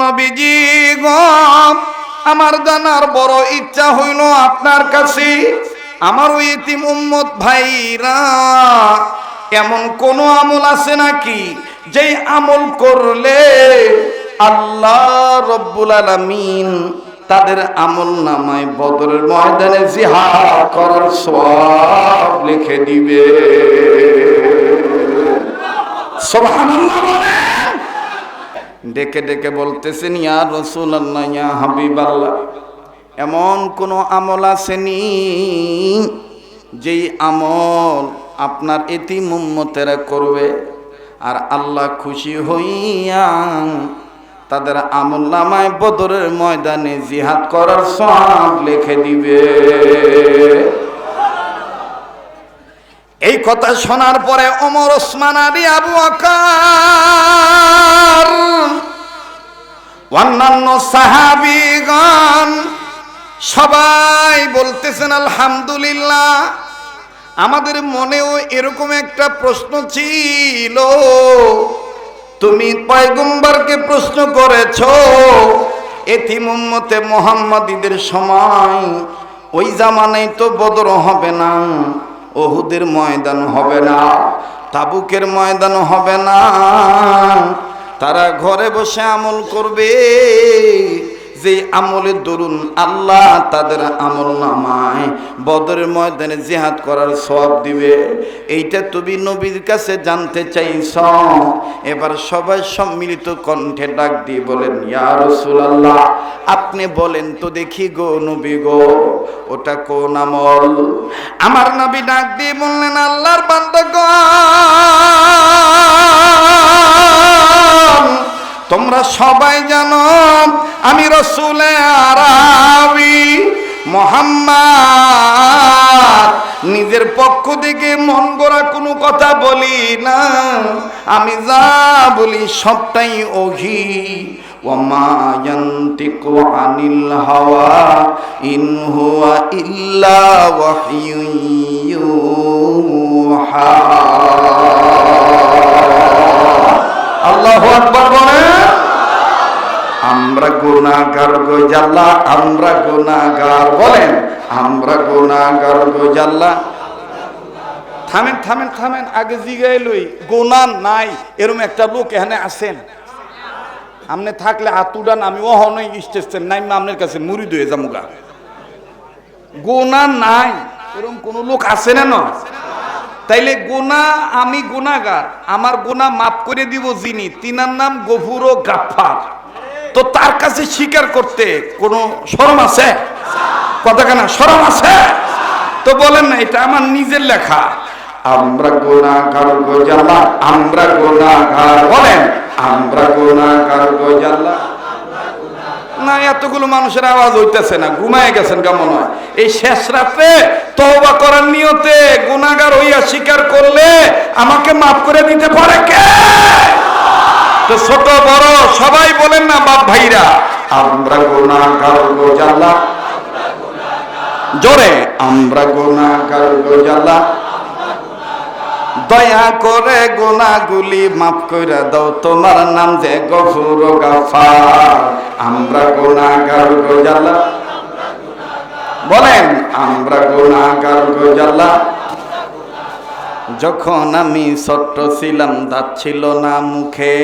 নবীজি গো, আমার জানার বড় ইচ্ছা হইল আপনার কাছে, আমার ওই ইতিম উম্মত ভাইরা এমন কোন আমল আছে নাকি যেই আমল করলে আল্লাহ রব্বুল আলামিন তাদের আমল নামায় বদরের ময়দানে জিহাদ করার সওয়াব লিখে দিবে? সুবহানাল্লাহ বলেন। ডেকে ডেকে বলতেছেন, ইয়া রাসূলুল্লাহ, ইয়া হাবিবাল্লাহ, এমন কোন আমল আসেনি যেই আমল আপনার এতিম উম্মতেরা করবে আর আল্লাহ খুশি হইয়া তাদের আমল নামায় বদরের ময়দানে জিহাদ করার সওয়াব লিখে দিবে? এই কথা শোনার পরে ওমর, ওসমান, আলী, আবু বকর অন্যান্য সাহাবীগণ সবাই বলতেছেন আলহামদুলিল্লাহ। আমাদের মনেও এরকম একটা প্রশ্ন ছিল, তুমি পয়গম্বরকে প্রশ্ন করেছো এতিম উম্মতে মুহাম্মাদীদের সময় ওই জামানায় তো বদর হবে না, উহুদের ময়দান হবে না, তাবুকের ময়দান হবে না, তারা ঘরে বসে আমল করবে, যে আমলের দরুন আল্লাহ তাদের আমল নামায় বদরের ময়দানে জিহাদ করার সওয়াব দিবে। এইটা তুমি নবীর কাছে জানতে চাইছ। এবার সবাই সম্মিলিত কণ্ঠে ডাক দিয়ে বলেন, ইয়া রাসূলুল্লাহ, আপনি বলেন তো দেখি গো নবী গো, ওটা কোন আমল? আমার নবী ডাক দিয়ে বললেন, আল্লাহর বান্দাগণ, তোমরা সবাই জানো আমি রাসূলে আরবি মুহাম্মদ নিজের পক্ষ থেকে মন গড়া কোনো কথা বলি না, আমি যা বলি সবটাই ওহী। ওয়ামা ইয়ান্তিকু আনিল হাওয়া ইন হুয়া ইল্লা ওয়াহয়ুন ইউহা। আল্লাহু আকবার বলেন। আমরা গুনাহগার গো জাল্লা, আমরা গুনাহগার, বলেন আমরা গুনাহগার গো জাল্লা। থামেন থামেন থামেন, আগে জিগাইলই গুনাহ নাই এরকম একটা লোক এখানে আছেন? আমনে থাকলে আতুডান, আমি ওহনই স্টেশন নাইমা আপনার কাছে মুরিদ হয়ে যামুগা। গুনাহ নাই এরকম কোন লোক আছে না? তাইলে গুনাহ, আমি গুনাহগার, আমার গুনাহ মাফ করে দিব যিনি, তিনার নাম গফুর ও গাফফার। তো তার কাছে স্বীকার করতে কোনো শরম আছে? কথা কেন শরম আছে? তো বলেন না, এটা আমার নিজের লেখা। আমরা গুনাহগার গো জাল্লা, আমরা গুনাহগার, বলেন আমরা গুনাহগার গো জাল্লা। না, এতগুলো মানুষের আওয়াজ হইতেছে না, ঘুমায় গেছেন কেমন হয়? এই শেষ রাতে তওবা করার নিয়তে গুনাহগার হইয়া স্বীকার করলে আমাকে মাফ করে দিতে পারে কে? তো ছোট বড় সবাই বলেন না বাপ ভাইরা, আমরা গুনাহগার গো জাল্লা, জোরে আমরা গুনাহগার গো জাল্লা। দয়া করে গুনাহগুলি মাফ কইরা দাও, তোমার নাম যে গফুর ও গাফফার। আমরা গুনাহগার গো জাল্লা, বলেন আমরা গুনাহগার গো জাল্লা। যখন আমি ছোট্ট ছিলাম, দাঁত ছিল না মুখে,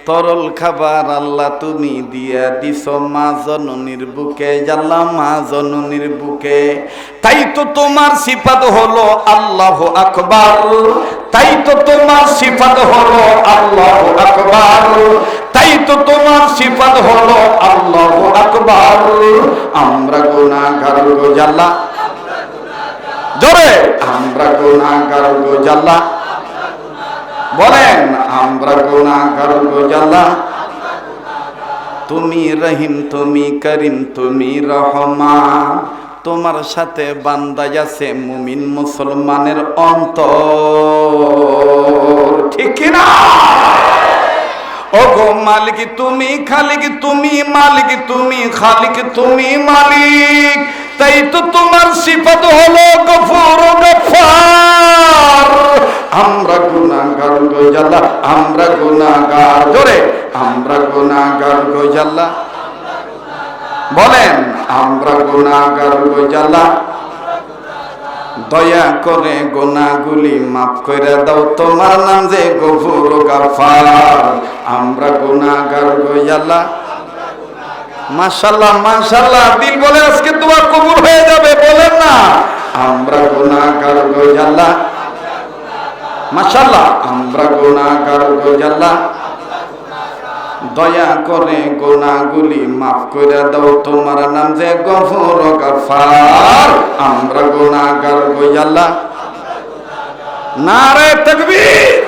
তরল খাবার আল্লাহ তুমি দিয়া দিছো মা জননীর বুকে, জাল্লা মা জননীর বুকে। তাই তো তোমার সিফাত হলো আল্লাহু আকবার, তাই তো তোমার সিফাত হলো আল্লাহু আকবার, তাই তো তোমার সিফাত হলো আল্লাহু আকবার। আমরা গুনাহগার গো জাল্লা, জোরে আমরা গুনাহগার গো জাল্লা, বলেন আমরা গুনাহগার গো জাল্লা। তুমি রহিম, তুমি করিম, তুমি রহমান, তোমার সাথে বান্দা আছে মুমিন মুসলমানের অন্তর, ঠিক না? ও ও গো মালিক তুমি, খালিক তুমি, মালিক তুমি, খালিক তুমি, মালিক। তাই তো তোমার সিফাত হলো গফুর গফফার। আমরা গুনাহগার গো আল্লাহ, আমরা গুনাহগার, জোরে আমরা গুনাহগার গো আল্লাহ, বলেন আমরা গুনাহগার গো আল্লাহ। দয়া করে গুনাহগুলি মাফ করে দাও, তোমার নাম যে গফুর গফফার। আমরা গুনাহগার গো আল্লাহ। মাশাআল্লাহ মাশাআল্লাহ, দিল বলে আজকে দোয়া কবুল হয়ে যাবে, বলেন না আমরা গুনাহগার গো আল্লাহ। মাশাআল্লাহ, আমরা গুনাহগার গো আল্লাহ। দয়া করে গুনাহগুলি মাফ করে দাও, তোমার নাম যে গফুর গফফার। আমরা গুনাহগার গো আল্লাহ। নারে তাকবীর।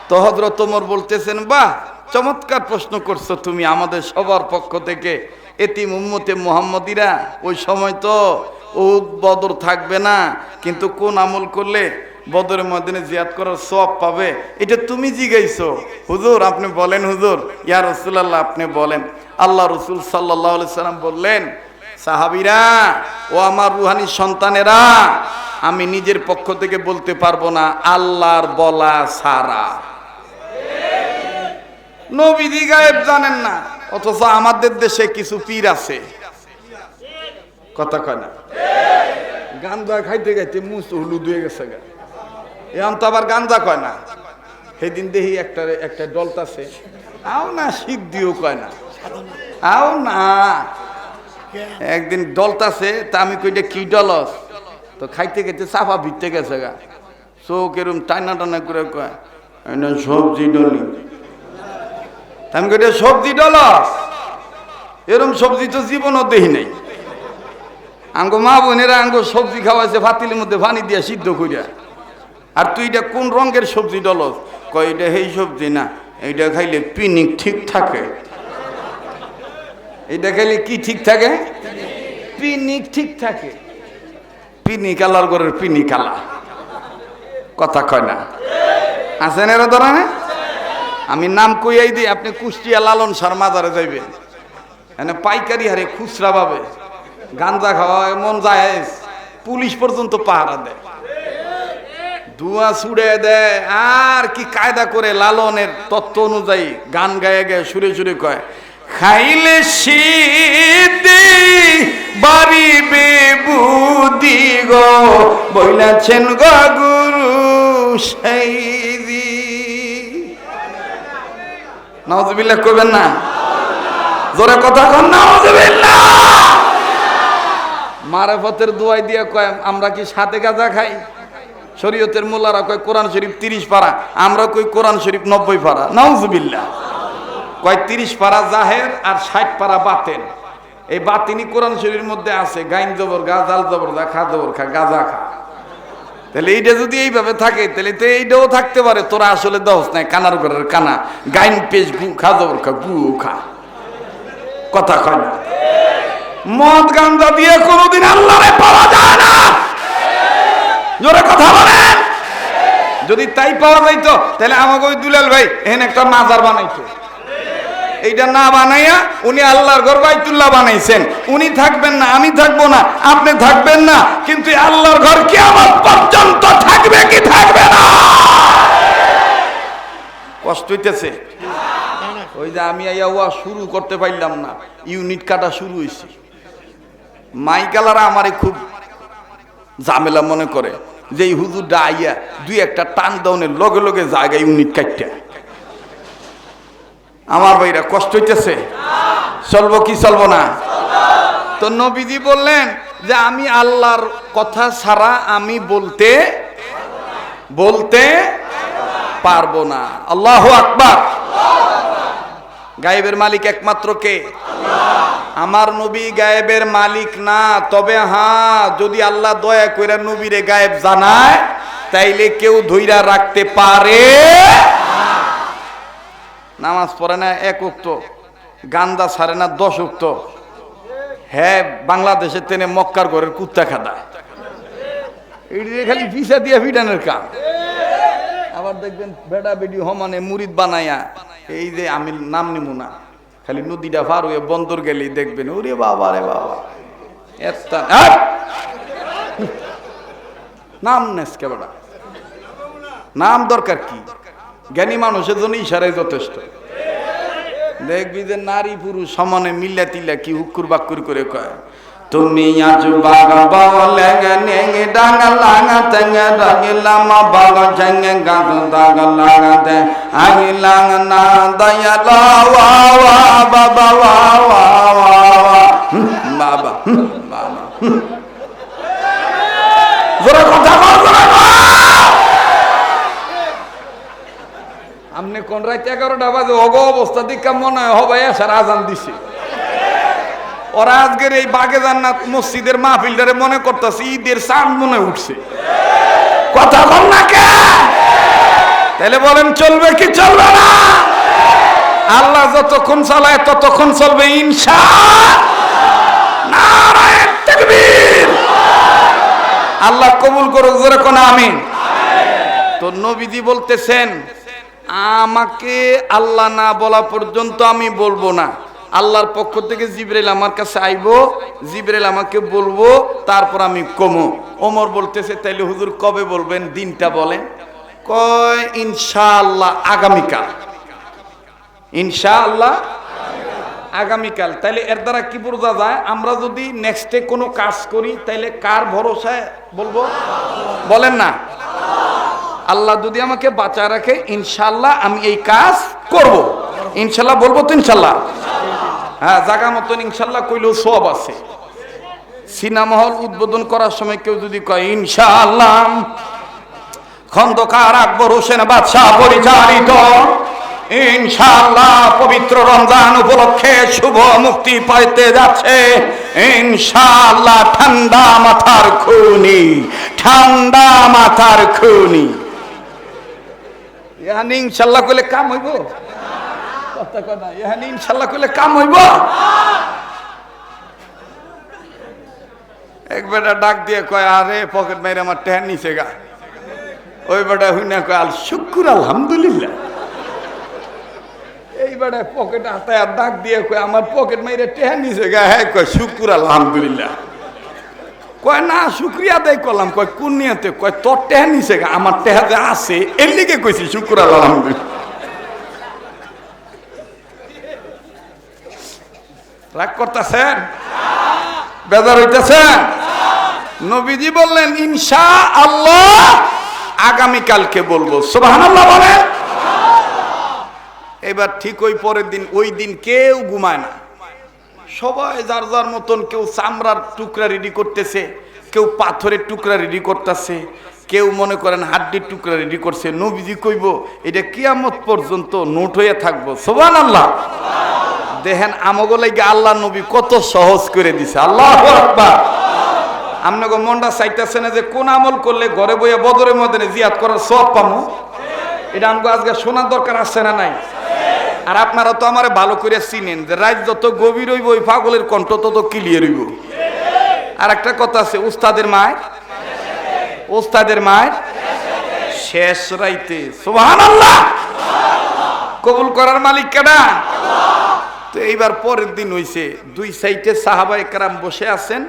তো হযরত ওমর বলতেছেন, বাহ চমৎকার প্রশ্ন করছো তুমি আমাদের সবার পক্ষ থেকে, এতিম উম্মতে মুহাম্মদীরা। ওই সময় তো উহুদ বদর থাকবে না, কিন্তু কোন আমল করলে বদরের ময়দানে জিয়াদ করার সওয়াব পাবে, এটা তুমি জিগাইছো। হুজুর আপনি বলেন, হুজুর ইয়া রাসূলুল্লাহ আপনি বলেন। আল্লাহ রাসূল সাল্লাল্লাহু আলাইহি সাল্লাম বললেন, সাহাবীরা ও আমার রুহানি সন্তানেরা, আমি নিজের পক্ষ থেকে বলতে পারবো না আল্লাহর বলা ছাড়া। নবীজি গায়েব জানেন না, অথচ আমাদের দেশে কিছু পীর আছে, কথা কয় না, গাঞ্জা খাইতে খাইতে মুখ হলুদ হয়ে গেছে গা, এখন তো আবার গাঞ্জা কয় না। সেদিন দেখি একটা ডলতাছে, আও না শিখ দিও কয় না, আও না একদিন ডলতাছে, তা আমি কইটা কি ডলস, তো খাইতে খাইতে চাপা ভিড়তে গেছে গা, চোখ এরম টানা টানা করে কয় সবজি ডলি। আমি কই সবজি ডলস, এরম সবজি তো জীবনও দেখি নাই। আঙ্গো মা বোনেরা আঙ্গো সবজি খাওয়াইছে ভাতিলের মধ্যে পানি দিয়া সিদ্ধ করিয়া, আর তুই এটা কোন রঙের সবজি ডলস? কয় এটা সেই সবজি না, এইটা খাইলে পিনিক ঠিক থাকে। এটা খাইলে কি ঠিক থাকে? পিনিক ঠিক থাকে। পিনি কালার ঘরের পিনি কালা, কথা কয় না, আছেন এরা ধরনের। আমি নাম কইয়াই দিই, আপনি কুষ্টিয়া লালন সার মাজারে যাইবেন, এনে পাইকারি হারে খুচরা পাবে। গাঞ্জা খাওয়া এমন যায়, পুলিশ পর্যন্ত পাহারা দেয়, ধোঁয়া ছুড়ে দেয়। আর কি কায়দা করে লালনের তত্ত্ব অনুযায়ী গান গায়ে গায়ে সুরে সুরে কয়, খাইলে সিদ্ধি বাড়িবে বুদ্ধি গো, বইলাছেন গো গুরু সাইদি। নাউজুবিল্লাহ কইবেন না, জোরে কথা কন নাউজুবিল্লাহ। মারেফতের দোয়াই দিয়ে কয়, আমরা কি সাথে গাঁজা খাই? শরীয়তের মোল্লারা কয় কোরআন শরীফ 30 পারা, আমরা কই কোরআন শরীফ 90 পারা। নাউজুবিল্লাহ। কয় 30 পারা জাহের আর 60 পারা বাতেন। এই বাতিনি কোরআন শরীফের মধ্যে আছে, গাইন জবর গা, জাল জবর যা, খা জবর খা, গাজা খা। তাহলে এইটা যদি এইভাবে থাকে, তাহলে তো এইটাও থাকতে পারে, তোরা আসলে দোষ নাই, কানার ঘরের কানা, গাইন পেজ গু, খা জবর খা, গু খা, কথা কয় না। মদ গাঞ্জা দিয়ে কোনোদিন আল্লাহরে পাওয়া যায় না, জোরে কথা বলেন। যদি তাই পাওয়া যাইতো, তাহলে আমাকে ওই দুলাল ভাই এখানে একটা মাজার বানাইতো। এইটা না বানাইয়া উনি আল্লাহর ঘর বাইতুল্লাহ বানাইছেন। উনি থাকবেন না, আমি থাকবো না, আপনি থাকবেন না, কিন্তু আল্লাহর ঘর কিয়ামত পর্যন্ত থাকবে কি থাকবে না? কষ্ট হইতেছে। ওই যে আমি আইয়া ওয়া শুরু করতে পারলাম না, ইউনিট কাটা শুরু হয়েছে। মাইকালারা আমারে খুব ঝামেলা মনে করে যে এই হুজুরটা আইয়া দুই একটা টান দাউনের লগে লগে জায়গায় ইউনিট কাটটা। আমার ভাইরা কষ্ট হইতেছে, চলবো কি চলবো না? তো নবীজি বললেন যে আমি আল্লাহর কথা ছাড়া আমি বলতে পারবো না। আল্লাহু আকবার। গায়েবের মালিক একমাত্র কে? আমার নবী গায়েবের মালিক না, তবে হ্যাঁ যদি আল্লাহ দয়া করে নবীরে গায়েব জানায়, তাইলে কেউ ধইরা রাখতে পারে। নামাজ পড়ে না 1 ওয়াক্ত, গান্দা ছাড়ে না 10 ওয়াক্ত, হ্যাঁ বাংলাদেশের তেনে মক্কার ঘরের কুত্তা খাদা, এই খালি ভিসা দিয়া ফিটানোর কাম। আবার দেখবেন বেড়া বেডি হমানে মুরিদ বানায়া এই যে আমি নাম নিব না, খালি নদীটা পার হয়ে বন্দর গেলেই দেখবেন ওরে বাবা রে বাবা নাম নেস কে বেড়া, নাম দরকার কি? জ্ঞানী মানুষের জন্য ইশারাই যথেষ্ট। দেখবি যে নারী পুরুষ সমানে মিল্লা তিল্লা কি হুকুর বাক্কুর করে কয়, তুমি আজ বাগা বলে নেগে ডাঙ্গা লাগা তেঙ্গে ডাগিলাম বাগা ঝেঙ্গে গাগ দাগা লাগা দে আগি লাগ না দয়া লা ওয়া ওয়া বাবা ওয়া ওয়া ওয়া বাবা বাবা জোরে কথা বল, জোরে বল। আমনে কোন রাত 11টা বাজে অগ অবস্থা দিকা মনে হয় হবে এসার আজান দিছে। ওরা আজকের এই বাগে জান্নাত মসজিদের মাহফিলটারে মনে করতেছে ঈদের চাঁদ মনে উঠছে। কথা বল না কে? তাহলে বলেন চলবে কি চলবে না? আল্লাহ যতক্ষণ চালায় ততক্ষণ চলবে ইনশাআল্লাহ। নারায়ে তাকবীর। আল্লাহ কবুল করুক, জোরে কোন আমিন। তো নবীজি বলতেছেন আমাকে আল্লাহ না বলা পর্যন্ত আমি বলবো না। আল্লাহর পক্ষ থেকে জিবরাইল আমার কাছে আইবো, জিবরাইল আমাকে বলবো, তারপর আমি কমো। ওমর বলতেছে তাইলে হুজুর কবে বলবেন, দিনটা বলেন। কয় ইনশাআল্লাহ আগামীকাল। ইনশাআল্লাহ আগামীকাল। তাইলে এর দ্বারা কি বোঝা যায়, আমরা যদি নেক্সটে কোনো কাজ করি তাইলে কার ভরসায় বলবো? বলেন না। আল্লাহ যদি আমাকে বাঁচায় রাখে ইনশাআল্লাহ আমি এই কাজ করব। ইনশাআল্লাহ বলবো তো ইনশাআল্লাহ। হ্যাঁ, জায়গা মতন ইনশাআল্লাহ কইলেও সব আছে। সিনেমা হল উদ্বোধন করার সময় কেউ যদি কয় ইনশাআল্লাহ খন্দকার আকবর হোসেন বাদশাহ পরিচালিত ইনশাআল্লাহ পবিত্র রমজান উপলক্ষে শুভ মুক্তি পাইতে যাচ্ছে ইনশাআল্লাহ, ঠান্ডা মাথার খুনি, ঠান্ডা মাথার খুনি। ইয়ানি ইনশাআল্লাহ কইলে কাম হইব? কথা কথা ইয়ানি ইনশাআল্লাহ কইলে কাম হইব? এক বেটা ডাক দিয়ে কয় আরে পকেট মাইরে আমার টেহার নিচে গা। ওই বেটা হুইনা কয় আল শুকুর আলহামদুলিল্লাহ। এই বেটা পকেট হাতায় ডাক দিয়ে কয় আমার পকেট মাইরে টেহার নিচে গা। হ্যাঁ কয় শুকুর আলহামদুলিল্লাহ। কয় না শুক্রিয়া আদায় করলাম। কয় কোন নিয়তে? কয় তোর টেহা নিছে গা, আমার টেহাতে আছে এর লিগে কইছি শুকুর আলহামদুলিল্লাহ। রাগ করতেছেন? বেজার হইতেছেন? নবীজি বললেন ইনশাআল্লাহ আগামীকালকে বলবো। সুবহানাল্লাহ বলেন। এবার ঠিক ওই পরের দিন, ওই দিন কেউ ঘুমায় না, সবাই যার যার মতন, কেউ চামড়ার টুকরা রেডি করতেছে, কেউ পাথরের টুকরা রেডি করতেছে, কেউ মনে করেন হাড্ডির টুকরা রেডি করছে। নবীজি কইব এটা কিয়ামত পর্যন্ত নোট হয়ে থাকবো। সুবহানাল্লাহ। দেখেন আমগো লাগি আল্লাহ নবী কত সহজ করে দিছে। আল্লাহু আকবার। আপনাকে মনটা চাইতেছে না যে কোন আমল করলে ঘরে বইয়া বদরের ময়দানে জিয়াদ করার সওয়াব পামু? এটা আমগো আজকে শোনার দরকার আছে না নাই? আর আপনারা তো আমারে ভালো করে চিনেন যে রাত যত গভীর হইব ওই পাগলের কণ্ঠ তত ক্লিয়ার হইব। আর একটা কথা আছে, উস্তাদের মায়, উস্তাদের মায় শেষ রাইতে। সুবহানাল্লাহ। কবুল করার মালিক কেডা? তো এইবার পরের দিন হইছে, দুই সাইডে সাহাবায়ে কেরাম বসে আছেন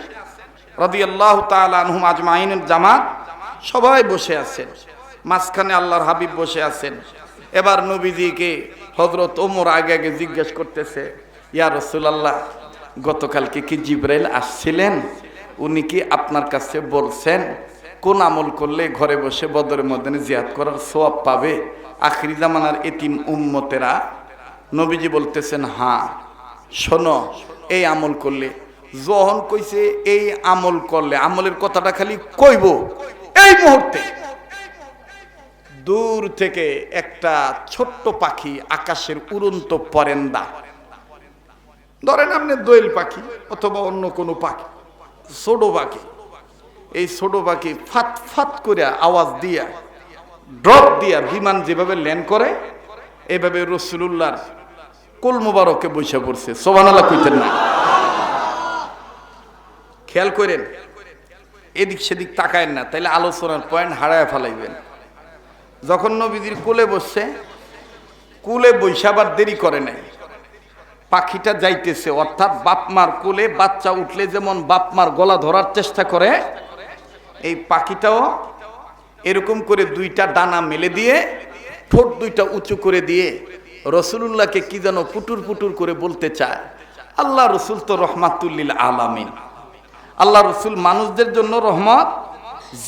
রাদিয়াল্লাহু তাআলা আনহুম আজমাইন, জামাত সবাই বসে আছেন, মাঝখানে আল্লাহর হাবিব বসে আছেন। এবার নবীজিকে হযরত ওমর আগে আগে জিজ্ঞেস করতেছে, ইয়া রাসূলুল্লাহ গতকালকে কি জিবরাইল আসছিলেন? উনি কি আপনার কাছে বলছেন কোন আমল করলে ঘরে বসে বদরের ময়দানে জিয়াদ করার সওয়াব পাবে আখিরি জামানার এতিম উম্মতেরা? নবীজি বলতেছেন হ্যাঁ, শোনো এই আমল করলে। যখন কইছে এই আমল করলে, আমলের কথাটা খালি কইব, এই মুহূর্তে দূর থেকে একটা ছোট্ট পাখি, আকাশের উড়ন্ত পরেন্দা, ধরেন আপনি দোয়েল পাখি অথবা অন্য কোনো পাখি, ছোট পাখি, এই ছোট পাখি ফাত ফাত করে আওয়াজ দিয়া, ড্রপ দিয়া বিমান যেভাবে ল্যান্ড করে এইভাবে রাসূলুল্লাহর কুল মুবারকে বসে পড়ছে। সুবহানাল্লাহ কইতেন না? খেয়াল করেন, এদিক সেদিক তাকায়েন না, তাইলে আলোচনার পয়েন্ট হারায় ফেলাইবেন। যখন নবীজির কোলে বসছে, কোলে বৈশাবার দেরি করে নাই, পাখিটা যাইতেছে, অর্থাৎ বাপমার কোলে বাচ্চা উঠলে যেমন বাপমার গলা ধরার চেষ্টা করে, এই পাখিটাও এরকম করে দুইটা ডানা মেলে দিয়ে ঠোঁট দুইটা উঁচু করে দিয়ে রসুলুল্লাহকে কি যেন পুটুর পুটুর করে বলতে চায়। আল্লাহ রসুল তো রহমাতুল্লিল আলামিন, আল্লাহ রসুল মানুষদের জন্য রহমত,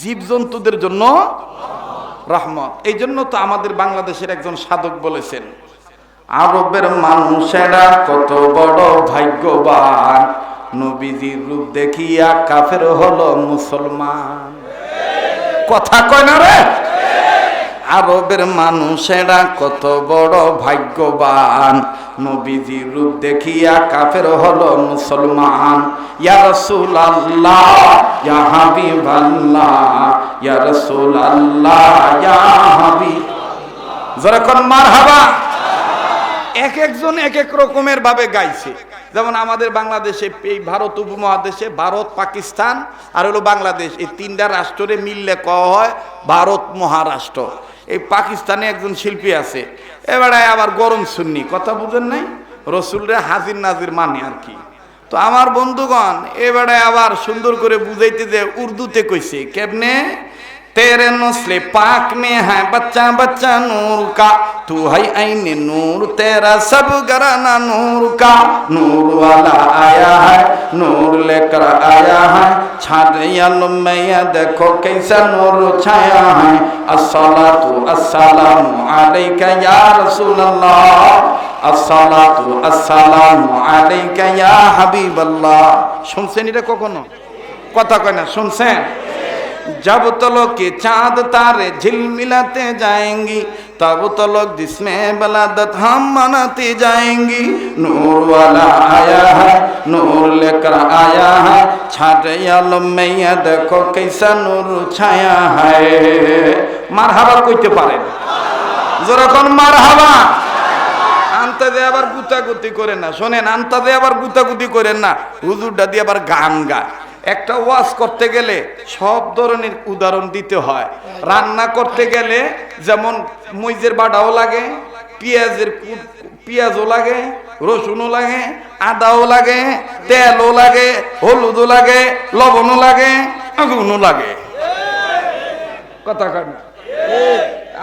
জীবজন্তুদের জন্য রহমত। এই জন্য তো আমাদের বাংলাদেশের একজন সাধক বলেছেন, আরবের মানুষেরা কত বড় ভাগ্যবান, নবীজির রূপ দেখিয়া কাফের হলো মুসলমান। কথা কয় না রে? আরবের মানুষেরা কত বড় ভাগ্যবান, নবীজির রূপ দেখিয়া কাফের হলো মুসলমান। ইয়া রাসূলুল্লাহ ইয়া হাবিবাল্লাহ, ইয়া রাসূলুল্লাহ ইয়া হাবিব, যারা কোন মারহাবা। এক একজন এক এক রকমের ভাবে গাইছে। যেমন আমাদের বাংলাদেশে, এই ভারত উপমহাদেশে ভারত, পাকিস্তান আর হলো বাংলাদেশ, এই তিনটা রাষ্ট্রে মিললে কওয়া হয় ভারত মহারাষ্ট্র। এই পাকিস্তানে একজন শিল্পী আছে, এবারে আবার গরম সুন্নি, কথা বুঝেন নাই, রসুলরে হাজির নাজির মানে আর কি। তো আমার বন্ধুগণ এবারে আবার সুন্দর করে বুঝাইতে যে উর্দুতে কইছে কেমনে, तेरे नस्ले पाक में है बच्चा बच्चा नूर का, तू है ऐन नूर तेरा सब घराना नूर का, नूर वाला आया है नूर लेकर आया है, छाया में ये देखो कैसा नूर छाया है, अस्सलातु अस्सलामु अलैका या रसूल अल्लाह, अस्सलातु अस्सलामु अलैका या हबीब अल्लाह। শুনছেন এটা কখনো? কথা কয় না, শুনছেন? जब तलों के चांद तारे झिलमिलाते जाएंगी, तब तलों जिसमें बलादत हम मनाते जाएंगी, नूर वाला आया है नूर लेकर आया है, छाटे आलम में ये देखो कैसा नूर छाया है। মারহাবা কইতে পারেন? জোরে কোন মারহাবা। আনতে দিয়ে আবার গুতাগুতি করেন না, শোনেন, আনতে দিয়ে আবার গুতাগুতি করেন না, হুজুরটা দিয়ে আবার গান গায়। একটা ওয়াজ করতে গেলে সব ধরনের উদাহরণ দিতে হয়। রান্না করতে গেলে যেমন মরিচের বাটাও লাগে, পেঁয়াজও লাগে, রসুনও লাগে, আদাও লাগে, তেলও লাগে, হলুদও লাগে, লবণও লাগে, আগুনও লাগে। কথা কয় না?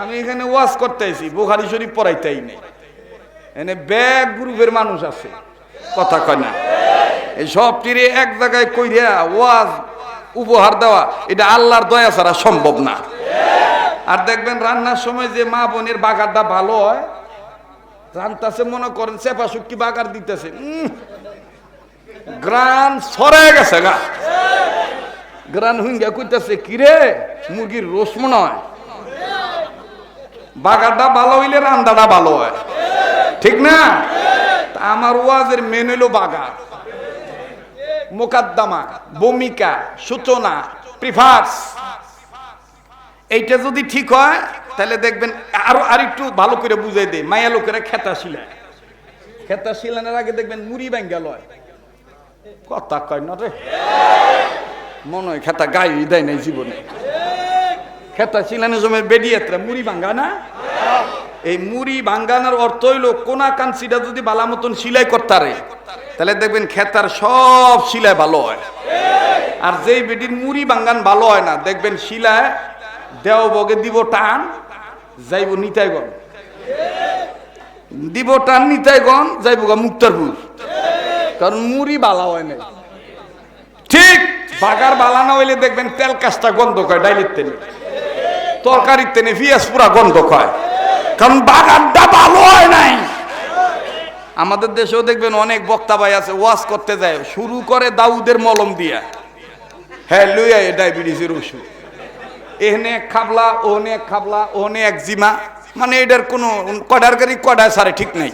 আমি এখানে ওয়াজ করতে আইছি, বুখারী শরীফ পড়াইতেই নেই, এখানে ব্যাগ গ্রুপের মানুষ আছে। কথা কয় না? এই সব তীরে এক জায়গায় কইরা ওয়াজ উপহার দেওয়া, এটা আল্লাহর দয়া ছাড়া সম্ভব না। আর দেখবেন রান্নার সময় যে মা বোনের বাগারটা ভালো হয়, রান্তাছে মনে করেন চেপা শুটকি বাগার দিতেছে, গ্রান সরে গেছে গা, গ্রান হুইঙ্গা কইতেছে কিরে মুরগির রোস মনে হয়। বাগারটা ভালো হইলে রান্দাটা ভালো হয়, ঠিক না? আমার ওয়াজের মেন হইল বাগার, মোকাদ্দমা, ভূমিকা, সূচনা, প্রিফার্স। এইটা যদি ঠিক হয় তাহলে দেখবেন আরো আরেকটু ভালো করে বুঝাই দেয়। মায়া লোকেরা খেতা শিলায়, খেতা শিলানোর আগে দেখবেন মুড়ি ভাঙ্গা লয়। কথা কয় না রে? মনে হয় খেতা গায়ে দেয় নাই জীবনে। খেতা শিলানোর সময় বেডিয়াত্রা মুড়ি ভাঙ্গা না, এই মুড়ি ভাঙ্গানোর অর্থ হইল কোনা কাঞ্চিটা যদি বালা মতন সিলাই করতারে তাহলে দেখবেন খেতার সব শিলায় ভালো হয়। আর যেই বেডির মুড়ি ভাঙ্গান ভালো হয় না, দেখবেন শিলায় দেও বগে দিব টান, যাইব নিতাইগণ, দিব টান নিতাইগণ, যাইব গা মুক্তারপুর, কারণ মুড়ি বালা হয় না। ঠিক বাগার বালা না হইলে দেখবেন তেল কাজটা গন্ধ কয়, ডাইলের তেলে, তরকারির তেনে পিঁয়াজ পুরা গন্ধ কয়, কারণ বাগানটা ভালো হয় নাই। আমাদের দেশেও দেখবেন অনেক বক্তা ভাই আছে, ওয়াজ করতে যায় শুরু করে দাউদের মলম দিয়া, হ্যাঁ লইয়া ডায়াবেটিসের ওষুধ, এখানে এক খাবলা, ওখানে এক খাবলা, ওখানে এক জিমা, মানে এটার কোনো কডার গাড়ি কডায় সারে ঠিক নাই।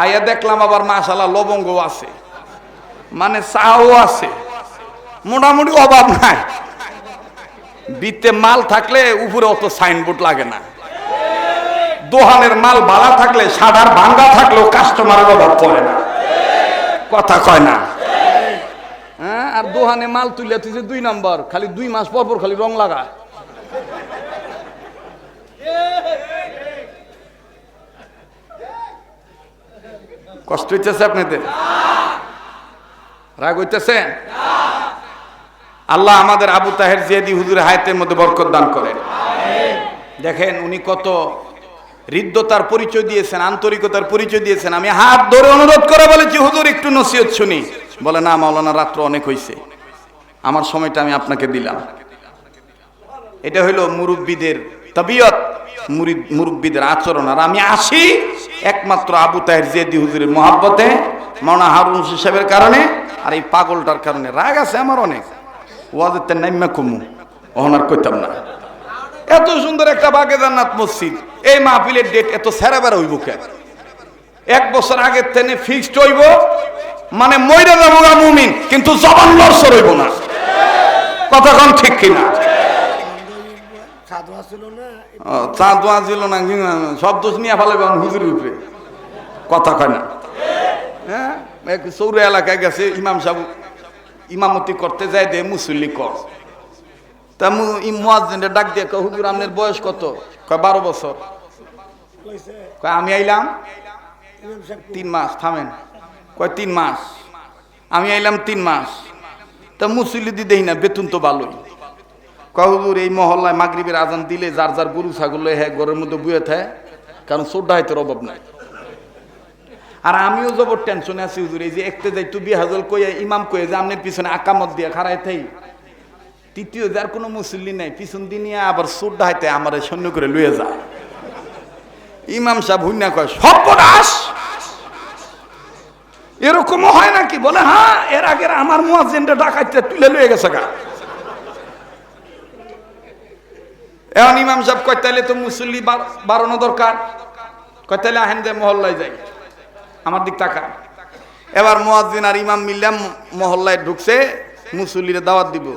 আইয়া দেখলাম আবার মাশাআল্লাহ লবঙ্গ আছে, মানে চাও আছে, মোটামুটি অভাব নাই। বিতে মাল থাকলে উপরে অত সাইনবোর্ড লাগে না, দোহানের মাল ভাড়া থাকলে, সাদার ভাঙ্গা থাকলেও কাস্টমারের অভাব পড়ে না। কথা কয় না? হ্যাঁ, আর দোহানে মাল তুলে তুই 2 নম্বর, খালি 2 মাস পর পর খালি রং লাগায়। কষ্ট হইতেছে আপনাদের? রাগ হইতেছে? আল্লাহ আমাদের আবু তাহের জিয়াদি হুজুরের হায়াতের মধ্যে বরকত দান করেন। দেখেন উনি কত হৃদ্যতার পরিচয় দিয়েছেন, আন্তরিকতার পরিচয় দিয়েছেন। আমি হাত ধরে অনুরোধ করে বলেছি, হুজুর একটু নসিহত শুনি। বলে, না মাওলানা, রাত্র অনেক হয়েছে, আমার সময়টা আমি আপনাকে দিলাম। এটা হইলো মুরব্বীদের তাবিয়ত, মুরব্বীদের আচরণ। আর আমি আসি একমাত্র আবু তাহের জিয়াদি হুজুরের মহব্বতে, মাওলানা হারুন রশিদ সাহেবের কারণে, আর এই পাগলটার কারণে। রাগ আছে আমার অনেক, ওয়াজের নাইমা কমু ওহনার কইতাম না। এত সুন্দর একটা বাগে জান্নাত মসজিদ, এই মাহফিলের ডেট এত সেরাবেরা হইব কেন? 1 বছর আগের থেকে ফিক্সড হইব, মানে মইরা যাবো গা মুমিন, কিন্তু জবান লড়সড় হইব না। কথা কোন ঠিক কিনা? চাঁদোয়া ছিল না, সব দোষ নিয়ে ফেলাবে হুজুরের উপরে। কথা কয় না। হ্যাঁ, সৌর এলাকায় গেছে, ইমাম সাহেব ইমামতি করতে যায়, দে মুসল্লি কর। তা মুয়াজ্জিনরে ডাক দিয়ে কয়, হুজুর আপনার বয়স কত? কয় 12 বছর। কয় আমি আইলাম 3 মাস। থামেন। কয় 3 মাস? আমি আইলাম 3 মাস। তা মুসল্লি দি দেই না, বেতন তো ভালোই। কয় হুজুর এই মহল্লায় মাগরিবের আজান দিলে যার যার গরু ছাগল হ্যাঁ ঘরের মধ্যে বুয়ে থাকে, কারণ সোডা হাইতের অভাব নাই। আর আমিও জবর টেনশনে আছি হুজুর, এই যে একতে যাই তুবি হাজল কইয়া ইমাম কয়ে যে আপনার পিছনে আকামত দিয়ে খাড়াই থাই, তৃতীয় যার কোনো মুসল্লি নাই, পিছন দিন আবার সোডা হাইতে আমার সৈন্য করে লুয়ে যায়। ইমাম সাহেব হুন্না কয়, সর্বনাশ, এরকমও হয় নাকি? বলে, হ্যাঁ, এর আগের আমার মুয়াজ্জিনটা ডাকাইতে তুলে লুয়ে গেছে গা। এখন ইমাম সাহেব কয়, তাইলে তো মুসল্লি বাড়ানো দরকার। কয়, তাইলে আহেন দে মহল্লায় যাই। আমার দিক তাকা। এবার মুয়াজ্জিন আর ইমাম মিললাম মহল্লায় ঢুকছে, মুসল্লিরে দাওয়াত দিব।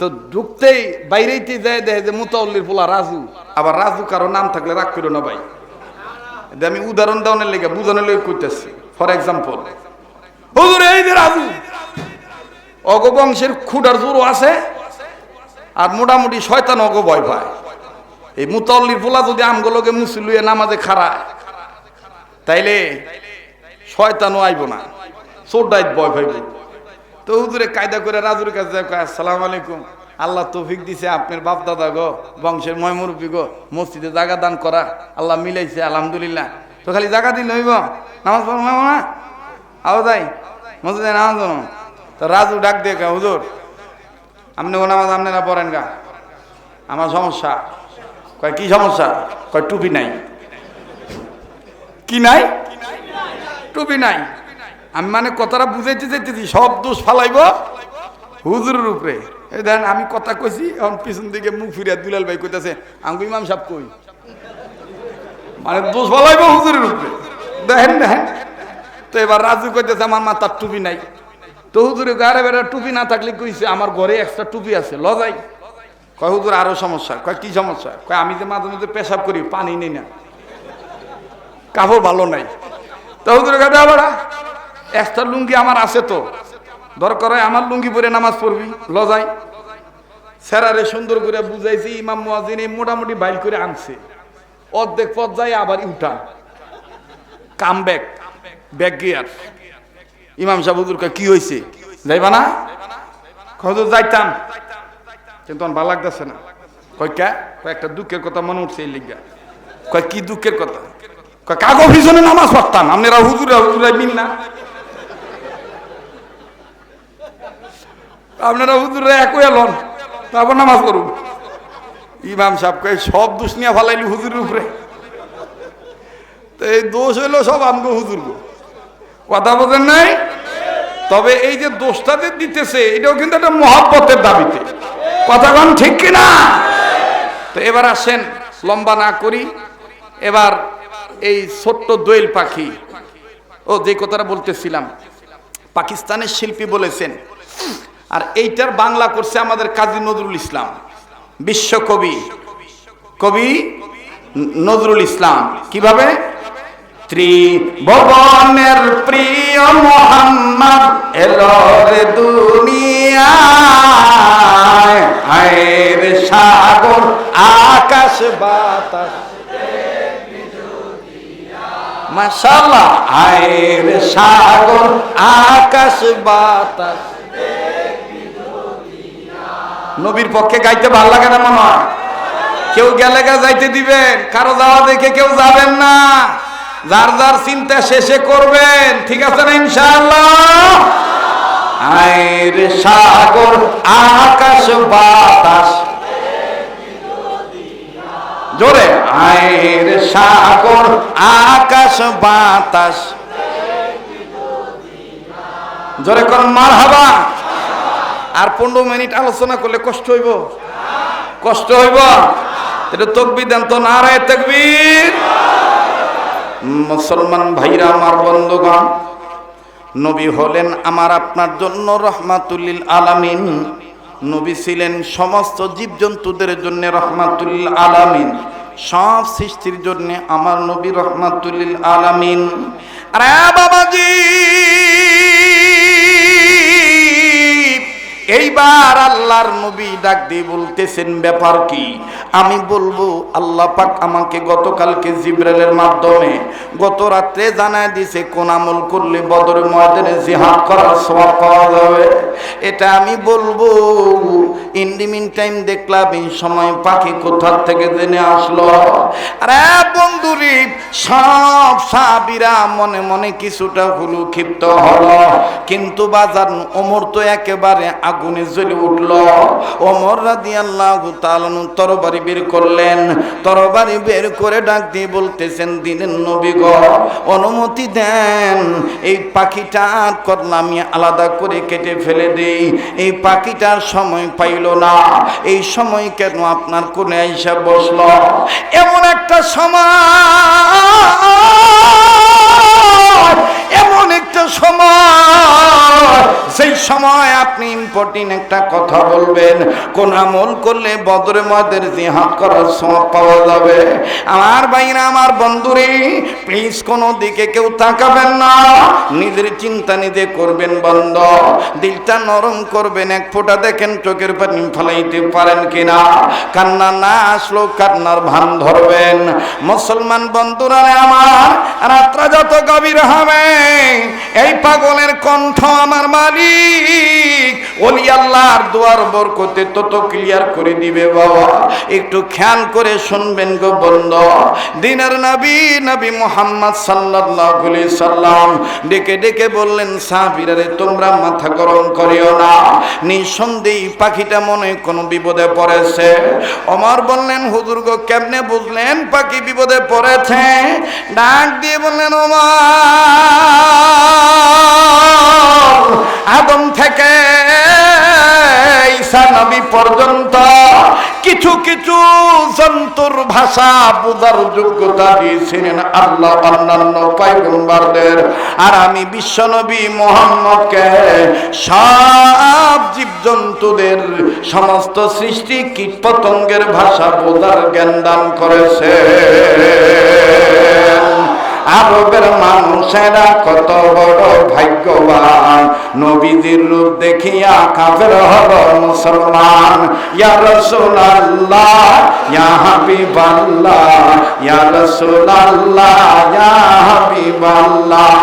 তো ঢুকতেই বাইরেইতে যায় দেখে যে মুতাওয়াল্লির পোলা রাজু। আবার রাজু কারো নাম থাকলে রাগ করো না ভাই, আমি উদাহরণ দেওয়ার লেগে বুঝানোর লেগে কইতেছি। ফর এক্সাম্পল, হুজুর এই যে রাজু, অগবংশের খুঁটার জোরও আছে, আর মোটামুটি শয়তান অগ ভয় পায়। এই মুতাওয়াল্লির পোলা যদি আমগুলোকে মুসল্লিয়ে নামাজে খাড়ায়, তাইলে শয়তানও আইব না, চোরডাইত ভয় পাইব। তো হুজুরে কায়দা করে রাজুর কাছে যায়, আসসালামু আলাইকুম, আল্লাহ তৌফিক দিছে, আপনার বাপ দাদা গো, বংশের ময়মুরব্বী গো, মসজিদে জায়গা দান করা আল্লাহ মিলাইছে, আলহামদুলিল্লাহ। তো খালি জায়গা দিলে হইব, নামাজ পড়ব না? আও যাই মসজিদে নামাজ পড়ব। তো রাজু ডাক দিয়ে কা, হুজুর আপনি ও নামাজ আপনারা পড়েন গা, আমার সমস্যা। কয় কি সমস্যা? কয় টুপি নাই। কি নাই? টুপি নাই। আমি মানে কথাটা বুঝাইতে চাইতেছি, সব দোষ ফালাইব হুজুরের উপরে। এই দেখেন আমি কথা কইছি, এখন পিছন দিকে মুখ ফিরিয়া দুলাল ভাই কইতাছে আঙ্গু ইমাম সাহেব কই, মানে দোষ ফালাইব হুজুরের উপরে। দেখেন দেখেন। তো এবার রাজু কইতেছে আমার মাথার টুপি নাই। তো হুজুরে গাড়ে বেড়া টুপি না থাকলে কইছে আমার ঘরে এক্সট্রা টুপি আছে, লজাই। কয় হুজুর আরো সমস্যা। কয় কি সমস্যা? কয় আমি যে মাঝে মাঝে পেশাব করি, পানি নেই না, কাপড় ভালো নাই। তো হুজুরে গাড়ে বেড়া এক্সট্রা লুঙ্গি আমার আছে, তো দরকার হয় আমার লুঙ্গি পরে নামাজ পড়বি, লজাই। স্যারারে সুন্দর করে বুঝাইছি, ইমাম মুয়াজ্জিন মোটামুটি বাইল করে আনছে। অর্ধেক পথ যায় আবার উঠান, কাম ব্যাক, ব্যাক গিয়ার। ইমাম সাহেব হুজুর কয় কি হয়েছে, যাইবা না? হুজুর যাইতাম, কিন্তু আমার ভালো লাগতেছে না। কয় কে? কয় একটা দুঃখের কথা মনে উঠছে এই লিগা। কয় কি দুঃখের কথা? কয় কাগো পিছনে নামাজ পড়তাম, আপনারা হুজুরা হুজুরাই মিল না, আপনারা হুজুরা একই এলন, তারপর নামাজ পড়ুন। ইমাম সাহেব কয় সব দোষ নিয়ে ফালাইলি হুজুরের উপরে। তো এই দোষ হইলো সব আমগো হুজুর গো, কথা বোঝেন নাই? তবে এই যে দোষটা যে দিতেছে, এটাও কিন্তু একটা মহব্বতের দাবিতে, কথা কোন ঠিক কিনা? তো এবার আসেন, লম্বা না করি, এবার এই ছোট্ট দোয়েল পাখি, ও যে কথাটা বলতেছিলাম, পাকিস্তানের শিল্পী বলেছেন, আর এইটার বাংলা করছে আমাদের কাজী নজরুল ইসলাম, বিশ্বকবি, কবি নজরুল ইসলাম। কিভাবে? ত্রিভুবনের প্রিয় মোহাম্মদ এলো রে দুনিয়ায়, হায় রে সাগর আকাশ বাতাস, মাশাআল্লাহ, আয়ের সাগর আকাশ বাতাস। নবীর পক্ষে গাইতে ভালো লাগে না মনে হয়? কেউ গেলে যাইতে দিবেন, কারো যাওয়া দেখে কেউ যাবেন না, যার যার চিন্তা শেষে করবেন, ঠিক আছে না ইনশাআল্লাহ? আয়ের সাগর আকাশ বাতাস, জোরে, আয়ের সাগর আকাশ বাতাস, জোরে কোন মারহাবা। আর 15 মিনিট আলোচনা করলে কষ্ট হইব, কষ্ট হইব। এটা তাকবীর দেন তো, নারায়ে তাকবীর। মুসলমান ভাইরা আমার, বন্ধুগণ, নবী হলেন আমার আপনার জন্য রহমাতুল লিল আলামিন। নবী ছিলেন সমস্ত জীবজন্তুদের জন্য রহমাতুল লিল আলামিন, সব সৃষ্টির জন্য আমার নবী রহমাতুল লিল আলামিন। আরে বাবাজি, এইবার আল্লাহর নবী ডাক দিয়ে বলতেছেন, ব্যাপার কি? আমি বলবো, আল্লাহ পাক আমাকে গতকালকে জিবরাইলের মাধ্যমে গত রাত্রে জানায় দিয়েছে কোন আমল করলে বদর ময়দানে জিহাদ করার সওয়াব পাওয়া যাবে। এটা আমি বলবো। ইন দি মিন টাইম দেখলাম এই সময় পাখি কোথা থেকে জেনে আসলো। আরে বন্ধুরি, সব সাহাবীরা মনে মনে কিছুটা হলো ক্ষিপ্ত হলো, কিন্তু বাজার ওমর তো একেবারে আগুনে জ্বলে উঠল। ওমর রাদিয়াল্লাহু তাআলা তরবারি বের করলেন, তরবারি বের করে ডাক দিয়ে বলতেছেন, দিনের নবী গো, অনুমতি দেন, এই পাখিটার কর্ণ আমি আলাদা করে কেটে ফেলে দেই। এই পাখিটার সময় পাইল না, এই সময় কেন আপনার কোণে আইসা বসলো? এমন একটা সময়, এমন একটা সময়, সেই সময় আপনি ইম্পর্টেন্ট একটা কথা বলবেন, কোন আমল করলে বদরে ময়দানে জিহাদ করার সওয়াব পাওয়া যাবে। আমার ভাইরা, আমার বন্ধুরে, প্লিজ কোনো দিকে কেউ তাকাবেন না, নিজের চিন্তা নিজে করবেন বন্ধ, দিলটা নরম করবেন। এক ফোঁটা দেখেন চোখের পানি ফেলাইতে পারেন কিনা। কান্না না আসলো কান্নার ভান ধরবেন। মুসলমান বন্ধুরা আমার, রাত্রা যত গভীর হবে, এই পাগলের কণ্ঠ আমার মালিক ওলি আল্লাহর দুয়ার বরকতে তত ক্লিয়ার করে দিবে। বাবা একটু খেয়াল করে শুনবেন গো বন্ধু। দিনের নবী, নবী মুহাম্মদ সাল্লাল্লাহু আলাইহি সাল্লাম ডেকে ডেকে বললেন, সাহাবীরা রে, তোমরা মাথা গরম করিও না, নিঃসন্দেহে পাখিটা মনে কোনো বিপদে পড়েছে। ওমর বললেন, হুজুর গো, কেমনে বুঝলেন পাখি বিপদে পড়েছে? ডাক দিয়ে বললেন, ওমর, আদম থেকে ঈসা নবী পর্যন্ত কিছু কিছু জন্তুর ভাষা বুঝার যোগ্যতা দিয়েছিলেন আল্লাহ অন্যান্য পয়গম্বরদের, আর আমি বিশ্ব নবী মুহাম্মদকে সব জীবজন্তুদের, সমস্ত সৃষ্টি কীট পতঙ্গের ভাষা বোঝার জ্ঞান দান করেছে। আরবের মানুষেরা কত বড় ভাগ্যবান, নবীজির রূপ দেখিয়া কাফের হলো মুসলমান। ইয়া রাসূলুল্লাহ, ইয়া হাবিবাল্লাহ, ইয়া রাসূলুল্লাহ, ইয়া হাবিবাল্লাহ।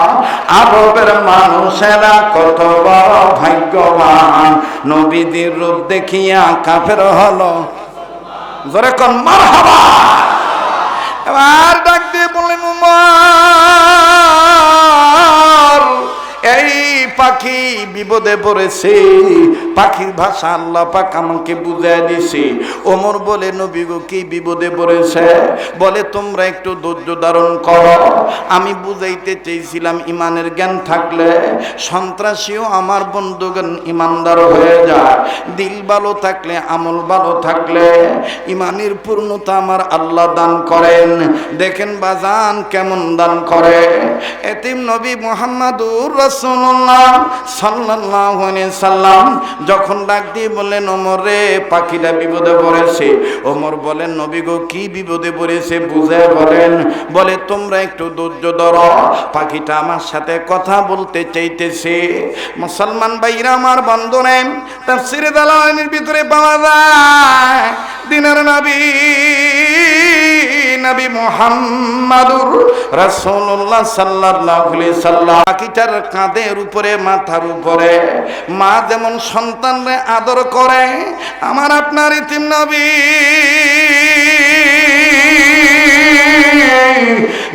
আরবের মানুষেরা কত বড় ভাগ্যবান, নবীজির রূপ দেখিয়া কাফের হলো। জোরে কোন মারহাবা। এবার ডাক দিয়ে বললেন, উমর, এই পাখি বিপদে পড়েছে, পাখির ভাষা আল্লাহ পাক আমাকে বুঝাই দিছে। ওমর বলে, নবী গো, কি বিপদে পড়েছে? বলে, তোমরা একটু ধৈর্য ধারণ করো, আমি বুঝাইতে চেয়েছিলাম ইমানের জ্ঞান থাকলে সন্ত্রাসীও আমার বন্ধুগণ ইমানদার হয়ে যায়। দিল ভালো থাকলে, আমল ভালো থাকলে ইমানের পূর্ণতা আমার আল্লাহ দান করেন। দেখেন বাজান কেমন দান করে। এতিম নবী মুহাম্মদুর রাসূলুল্লাহ সাল্লাল্লাহু আলাইহি সাল্লাম যখন ডাক দিয়ে বললেন, ওমর রে, পাখিটা বিপদে পড়েছে। ওমর বলেন, নবী গো, কি বিপদে পড়েছে বুঝায় বলেন। বলে, তোমরা একটু ধৈর্য ধরো, পাখিটা আমার সাথে কথা বলতে চাইতেছে। মুসলমান ভাইরা আমার, বন্ধনে তাফসীরে দালালাইনের ভিতরে পাওয়া যায়, দিনের নবী নবী মুহাম্মাদুর রাসূলুল্লাহ সাল্লাল্লাহু আলাইহি সাল্লাম পাখিটার কাঁধের উপরে, মাথার উপরে মা যেমন সন্তানরে আদর করে, আমার আপনার ইতিম নবী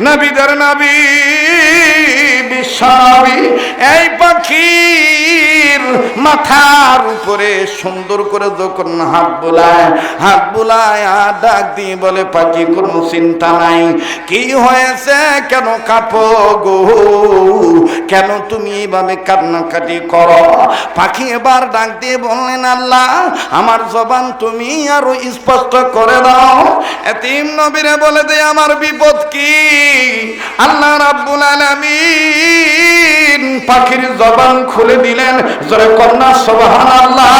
নবীদের নবী বিশ্বনবী এই পাখির মাথার উপরে সুন্দর করে যখন হাত বুলায় আর ডাক দিয়ে বলে, পাখি কোনো চিন্তা নাই, কি হয়েছে, কেন কাঁপো গো, কেন তুমি এইভাবে কান্নাকাটি করো? পাখি এবার ডাক দিয়ে বললেন, আল্লাহ, আমার জবান তুমি আরো স্পষ্ট করে দাও। এতিম নবীরে বলে দে, আমার বিপদ কি? আল্লাহ রাব্বুল আলামিন পাখির জবান খুলে দিলেন। জোরে কন্যা সুবহানাল্লাহ।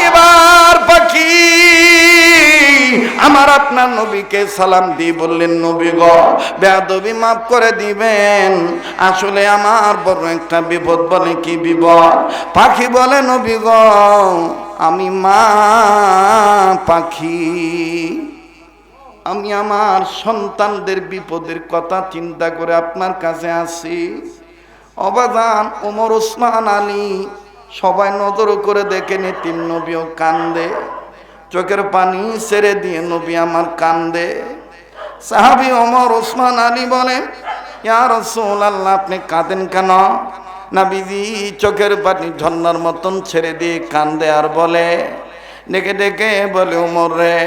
এবার পাখি আমার আপনার নবীকে সালাম দিয়ে বললেন, নবী গো, বেয়াদবি মাফ করে দিবেন, আসলে আমার বড় একটা বিপদ। বলে, কি বিপদ? পাখি বলে, নবী গো, আমি মা পাখি, আমি আমার সন্তানদের বিপদের কথা চিন্তা করে আপনার কাছে আসি। অবাদান ওমর, ওসমান, আলী সবাই নজর করে দেখে এতিম নবীও কান্দে, চোখের পানি ছেড়ে দিয়ে নবী আমার কান্দে। সাহাবী ওমর, ওসমান, আলী বলে, ইয়া রাসূলুল্লাহ, আপনি কাঁদেন কেন? নবীজি চোখের পানি ঝর্ণার মতন ছেড়ে দিয়ে কান্দে আর বলে, ডেকে ডেকে বলে, ওমর রে,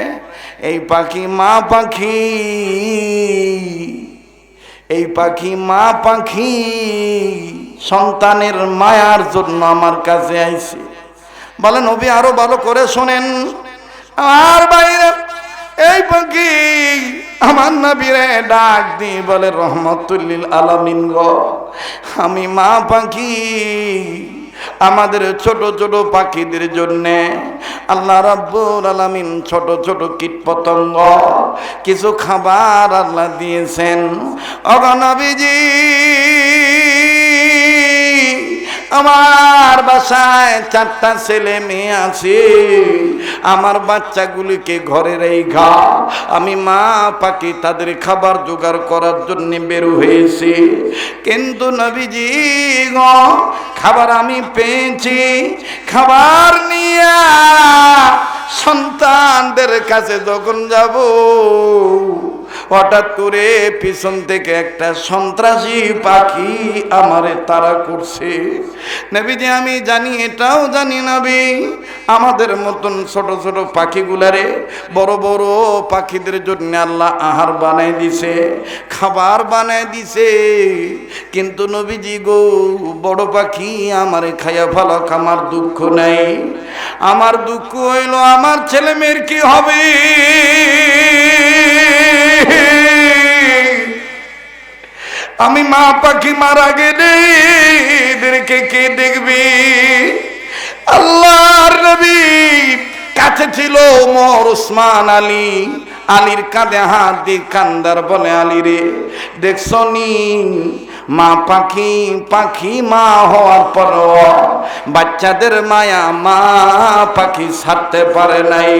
এই পাখি মা পাখি, এই পাখি মা পাখি সন্তানের মায়ার জন্য আমার কাছে আইছে। বলে, নবী আরো ভালো করে শোনেন, আর বাইরে এই পাখি আমার নবীরে ডাক দিয়ে বলে, রহমাতুল লিল আলামিন গো, আমি মা পাখি, আমাদের ছোট ছোট পাখিদের জন্য আল্লাহ রাব্বুল আলামিন ছোট ছোট কীট পতঙ্গ কিছু খাবার আল্লাহ দিয়েছেন। ওগো নবীজি, আমার বাসায় 4টা ছেলে মেয়ে আছে, আমার বাচ্চাগুলিকে ঘরে রেখা আমি মা পাখি তাদের খাবার জোগাড় করার জন্য বের হয়েছি। কিন্তু নবীজি গো, খাবার আমি পেয়েছি, খাবার নিয়ে সন্তানদের কাছে যখন যাব, হঠাৎ করে পিছন থেকে একটা সন্ত্রাসী পাখি আমারে তাড়া করছে। নবীজি, আমি জানি, এটাও জানি নবী, আমাদের মতন ছোট ছোট পাখিগুলারে বড় বড় পাখিদের জন্য আল্লাহ আহার বানাই দিছে, খাবার বানাই দিছে। কিন্তু নবীজি গো, বড় পাখি আমারে খাইয়া ফেলাক, আমার দুঃখ নাই। আমার দুঃখ হইল আমার ছেলে মেয়ের কি হবে। আমি মা পাখি মারা গেলে এদেরকে কে দেখবি? আল্লাহর নবী কাছে ছিল ওমর, ওসমান, আলী। আলীর কাঁধে হাত দিয়ে কান্দার বলে, আলী রে, দেখছনি মা পাখি, পাখি মা হওয়ার পর বাচ্চাদের মায়া মা পাখি ছাড়তে পারে নাই।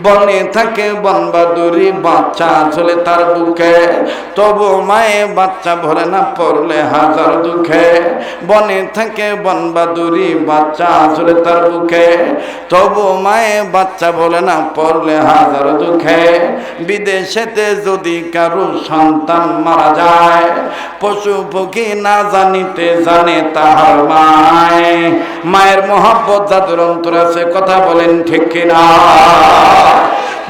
বনে থাকে বনবাদুরি, বাচ্চা আসলে তার বুকে, তবু মায়ে বাচ্চা ভরে না পড়লে হাজার দুঃখে। বনে থাকে বনবাদুরি, বাচ্চা আসলে তার বুকে, তবু মায়ে বাচ্চা বলে না পড়লে হাজার দুঃখে। বিদেশেতে যদি কারো সন্তান মারা যায়, পশু পক্ষী না জানিতে জানে তাহার মায়। মায়ের মহব্বত যাদের অন্তর আছে, কথা বলেন ঠিক কিনা?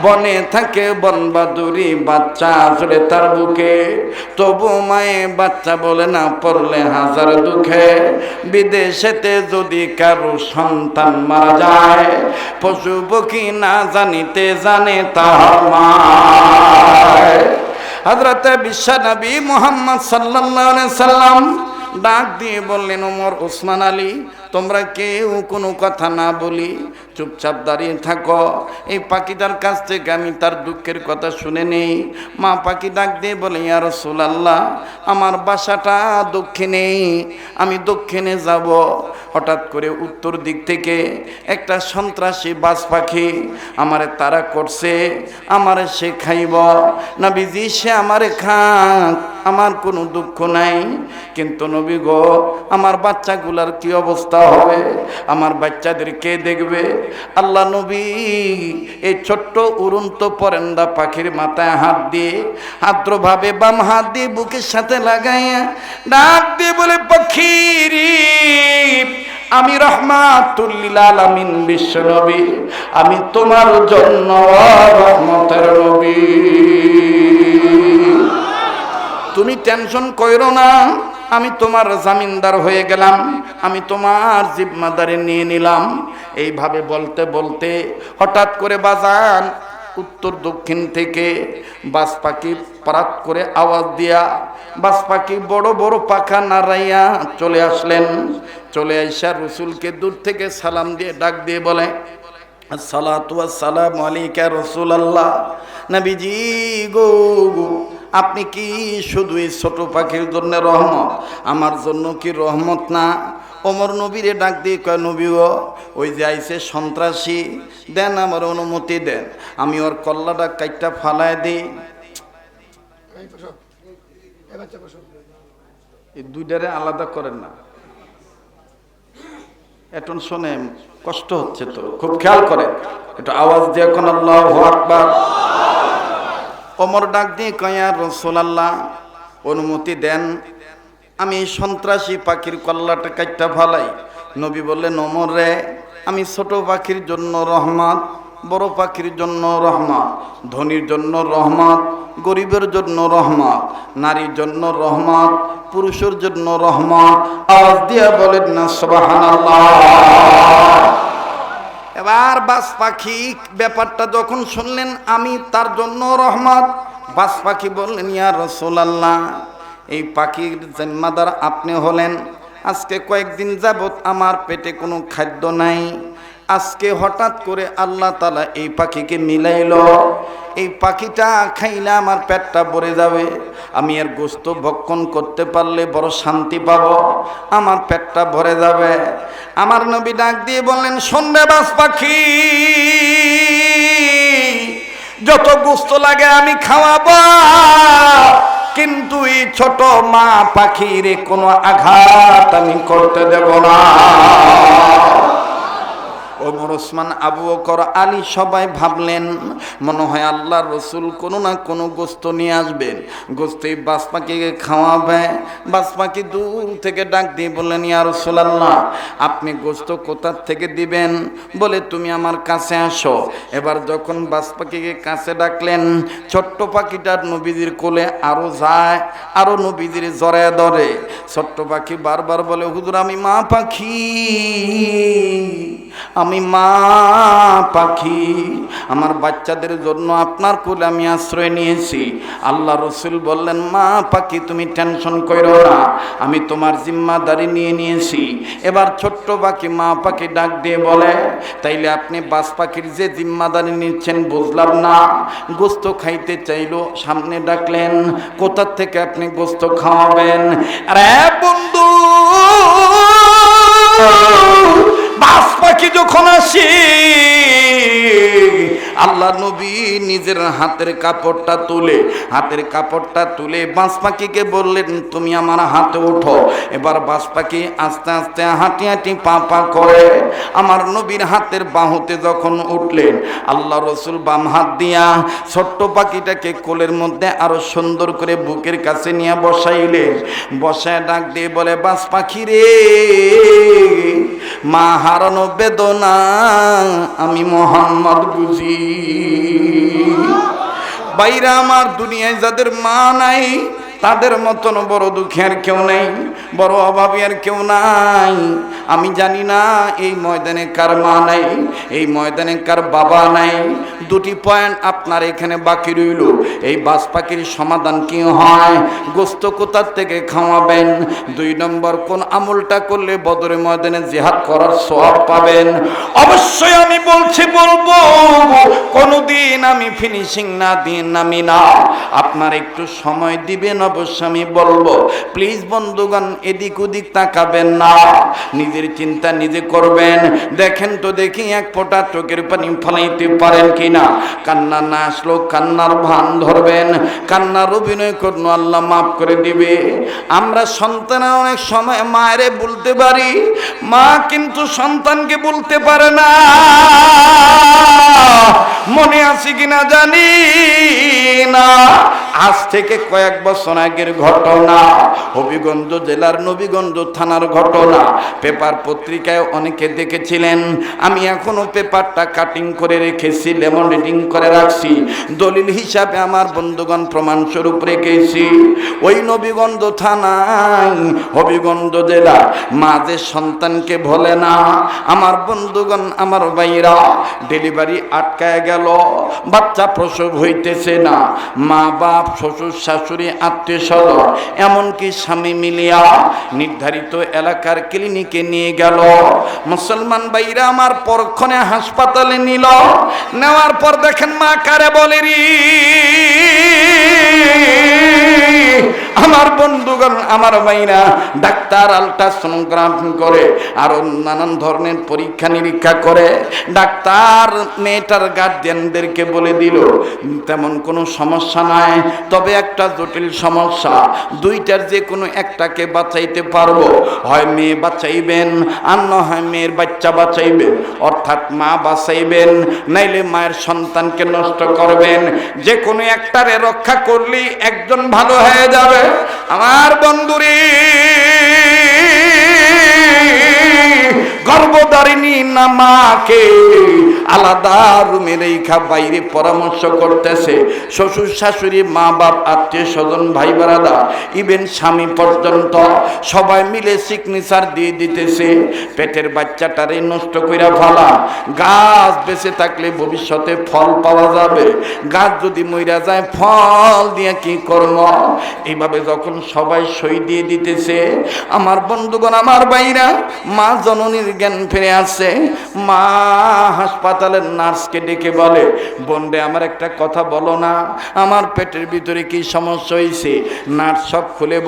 বনে থাকে বনবাদুরি, বাচ্চা আসলে তার বুকে, তবু মায়ে বাচ্চা বলে না পড়লে হাজার দুঃখে। বিদেশেতে যদি কারো সন্তান মারা যায়, পশু পক্ষী না জানিতে জানে তাহার মায়। হযরতে বিশ্বনবী মুহাম্মদ সাল্লাল্লাহু আলাইহি সাল্লাম ডাক দিয়ে বললেন, ওমর, ওসমান আলী, তোমরা কেউ কোনো কথা না বলি চুপচাপ দাঁড়িয়ে থাকো, এই পাখিটার কাছ থেকে আমি তার দুঃখের কথা শুনে নেই। মা পাখি ডাক দিয়ে বলে, ইয়া রাসূলুল্লাহ, আমার বাসাটা দক্ষিণে, আমি দক্ষিণে যাব। হঠাৎ করে উত্তর দিক থেকে একটা সন্ত্রাসী বাজ পাখি আমারে তাড়া করছে, আমারে সে খাইব। নবীজি, সে আমারে খাক, আমার কোনো দুঃখ নাই, কিন্তু নবী গো, আমার বাচ্চাগুলার কি অবস্থা হবে, আমার বাচ্চাদের কে দেখবে? আল্লাহ নবী এই ছোট্ট উড়ন্ত পরেন্দা পাখির মাথায় হাত দিয়ে আদ্রভাবে বাম হাত দিয়ে বুকের সাথে লাগাইয়া ডাক দিয়ে বলে, পাখিরি, আমি রাহমাতুল লিল আলামিন বিশ্ব নবী, আমি তোমার জন্য রহমতের নবী, তুমি টেনশন কইরো না, আমি তোমার জামিনদার হয়ে গেলাম, আমি তোমার জিম্মাদারি নিয়ে নিলাম। এইভাবে বলতে বলতে হঠাৎ করে বাজান উত্তর দক্ষিণ থেকে বাজ পাখি পারাত করে আওয়াজ দিয়া বাজ পাখি বড় বড় পাখা নাড়াইয়া চলে আসলেন। চলে আইসা রসুলকে দূর থেকে সালাম দিয়ে ডাক দিয়ে বলে, আসসালাতু ওয়াসসালামু আলাইকা রাসূলুল্লাহ। নবীজি গো, আপনি কি শুধু এই ছোট পাখির জন্য রহমত, আমার জন্য কি রহমত না? ওমর নবীরে ডাক দিয়ে কয়, নবী গো, ওই যে আইছে সন্ত্রাসী, দেন আমার অনুমতি দেন, আমি ওর কল্লাটা কাইটটা ফালায় দিই। এই দুইটারে আলাদা করেন না, এখন শোনে কষ্ট হচ্ছে তো, খুব খেয়াল করেন, একটু আওয়াজ দিয়ে কোন আল্লাহু আকবার। ওমর ডাক দিয়ে কয়, ইয়া রাসূলুল্লাহ, অনুমতি দেন, আমি সন্ত্রাসী পাখির কল্লাটা কাইটটা ফালাই। নবী বললেন, ওমর রে, আমি ছোট পাখির জন্য রহমত, বড় পাখির জন্য রহমত, ধনীর জন্য রহমত, গরিবের জন্য রহমত, নারীর জন্য রহমত, পুরুষের জন্য রহমত। আওয়াজ দিয়া বলেন না সুবহানাল্লাহ। এবার বাজ পাখি ব্যাপারটা যখন শুনলেন আমি তার জন্য রহমত, বাজ পাখি বললেন, ইয়া রাসূলুল্লাহ, এই পাখির জিম্মাদার আপনি হলেন। আজকে কয়েকদিন যাবত আমার পেটে কোনো খাদ্য নাই, আজকে হঠাৎ করে আল্লাহ তাআলা এই পাখিকে মিলাইল, এই পাখিটা খাইলে আমার পেটটা ভরে যাবে, আমি এর গোশত ভক্ষণ করতে পারলে বড় শান্তি পাবো, আমার পেটটা ভরে যাবে। আমার নবী ডাক দিয়ে বললেন, শুনবে বাজ পাখি, যত গোশত লাগে আমি খাওয়াবো, কিন্তু এই ছোট মা পাখির কোনো আঘাত আমি করতে দেব না। ওমর, ওসমান, আবু বকর, আলী সবাই ভাবলেন মনে হয় আল্লাহর রসুল কোনো না কোনো গোশত নিয়ে আসবেন, গোশত এই বাজ পাখিকে খাওয়াবে। বাজ পাখি দূর থেকে ডাক দিয়ে বললেন, ইয়া রাসূলুল্লাহ, আপনি গোশত কোথার থেকে দিবেন? বলে, তুমি আমার কাছে আসো। এবার যখন বাজ পাখিকে কাছে ডাকলেন, ছোট্ট পাখিটার নবীজির কোলে আরো যায়, আরো নবীজির জড়ায় ধরে। ছোট্ট পাখি বারবার বলে, হুজুর, আমি মা পাখি, আমি মা পাখি, আমার বাচ্চাদের জন্য আপনার কোলে আমি আশ্রয় নিয়েছি। আল্লাহ রসুল বললেন, মা পাখি, তুমি টেনশন করো না, আমি তোমার জিম্মাদারি নিয়ে নিয়েছি। এবার ছোট্ট পাখি মা পাখি ডাক দিয়ে বলে, তাইলে আপনি বাজ পাখির যে জিম্মাদারি নিচ্ছেন বুঝলাম না, গোশত খাইতে চাইলো, সামনে ডাকলেন, কোথার থেকে আপনি গোশত খাওয়াবেন? আরে বন্ধু, বাজ পাখি যখন আসে, আল্লাহ নবী নিজের হাতের কাপড়টা তুলে বাজ পাখিকে বললেন, তুমি আমার হাতে ওঠো। এবার বাজ পাখি আস্তে আস্তে হাঁটি হাঁটি পা পা করে আমার নবীর হাতের বাহুতে যখন উঠলেন, আল্লাহ রসুল বাম হাত দিয়া ছোট্ট পাখিটাকে কোলের মধ্যে আরো সুন্দর করে বুকের কাছে নিয়ে বসাইলেন। বসায় ডাক দিয়ে বলে, বাজ পাখি রে, মা হারানো বেদনা আমি মুহাম্মদ বুঝি। বাইরে আমার দুনিয়ায় যাদের মা নাই, তাদের মতন বড় দুঃখী আর কেউ নাই, বড় অভাবী আর কেউ নাই। আমি জানি না এই ময়দানে কার মা নাই, এই ময়দানে কার বাবা নাই। দুটি পয়েন্ট আপনার এখানে বাকি রইল। এই বাজ পাখির সমাধান কি হয়? গোস্ত কোথার থেকে খাওয়াবেন? 2 নম্বর, কোন আমলটা করলে বদরের ময়দানে জিহাদ করার সওয়াব পাবেন? অবশ্যই আমি বলবো, কোনদিন আমি ফিনিশিং না দিন আমি না। আপনার একটু সময় দিবেন, অবশ্যই আমি বলবো। প্লিজ বন্ধুগণ, এদিক ওদিক তাকাবেন না, নিজের চিন্তা নিজে করবেন। দেখেন তো দেখি এক ফোঁটা চোখের পানি ফলাইতে পারেন কিনা। কান্না না আসলেও কান্নার ভান ধরবেন, কান্নার অভিনয় করুন, আল্লাহ মাফ করে দিবে। আমরা সন্তানরা অনেক সময় মায়েরে বলতে পারি, মা কিন্তু সন্তানকে বলতে পারে না। মনে আছে কিনা জানি না, আজ থেকে কয়েক বছর আগের ঘটনা, হবিগঞ্জ জেলার নবীগঞ্জ থানার ঘটনা। পেপার পত্রিকায় অনেকে দেখেছিলেন, আমি এখনো পেপারটা কাটিং করে রেখেছি, লেমিনেটিং করে রাখছি, দলিল হিসাবে আমার বন্ধুগণ প্রমাণ স্বরূপ রেখেছি। ওই নবীগঞ্জ থানায় হবিগঞ্জ জেলা মা যে সন্তানকে বলে না, আমার বন্ধুগণ আমার ভাইরা, ডেলিভারি আটকায় গেল, বাচ্চা প্রসব হইতেছে না, মা বাপ শ্বশুর শাশুড়ি আত্মীয় স্বজন এমনকি স্বামী মিলিয়া নির্ধারিত এলাকার ক্লিনিকে নিয়ে গেল। মুসলমান ভাইরা আমার পরক্ষণে হাসপাতালে নিল। নেওয়ার পর দেখেন মা কারে বলে রি, আমার বন্ধুগণ আমার ভাইরা, ডাক্তার আল্ট্রাসোনোগ্রাফি করে আর নানান ধরনের পরীক্ষা নিরীক্ষা করে। ডাক্তার মেয়েটার গার্জিয়ানদেরকে বলে দিল তেমন কোনো সমস্যা নাই, তবে একটা জটিল সমস্যা, দুইটার যে কোনো একটাকে বাঁচাইতে পারবো। হয় মেয়ে বাঁচাইবেন আর না হয় মেয়ের বাচ্চা বাঁচাইবেন, অর্থাৎ মা বাঁচাইবেন, নাইলে মায়ের সন্তানকে নষ্ট করবেন। যে কোনো একটারে রক্ষা করলেই একজন ভালো হয়ে যাবে। আমার বন্ধুরে, গর্ভধারিণী না মাকে আলাদা রুমে রেখা বাইরে পরামর্শ করতেছে। শ্বশুর শাশুড়ি, মা বাপ, আত্মীয় স্বজন, ভাই বারাদা, ইভেন স্বামী পর্যন্ত সবাই মিলে সিগনেচার দিয়ে দিতেছে, পেটের বাচ্চাটারে নষ্ট কইরা ফেলা। গাছ বেঁচে থাকলে ভবিষ্যতে ফল পাওয়া যাবে, গাছ যদি মইরা যায় ফল দিয়ে কি করব? এইভাবে যখন সবাই সই দিয়ে দিতেছে, আমার বন্ধুগণ আমার ভাইরা, মা জননীর জ্ঞান ফিরে আসছে। মা হাসপাতালের নার্সকে ডেকে বলে, বোনরে আমার একটা কথা বলো না, আমার পেটের ভিতরে কি সমস্যা হয়েছে? নার্স সব খুলে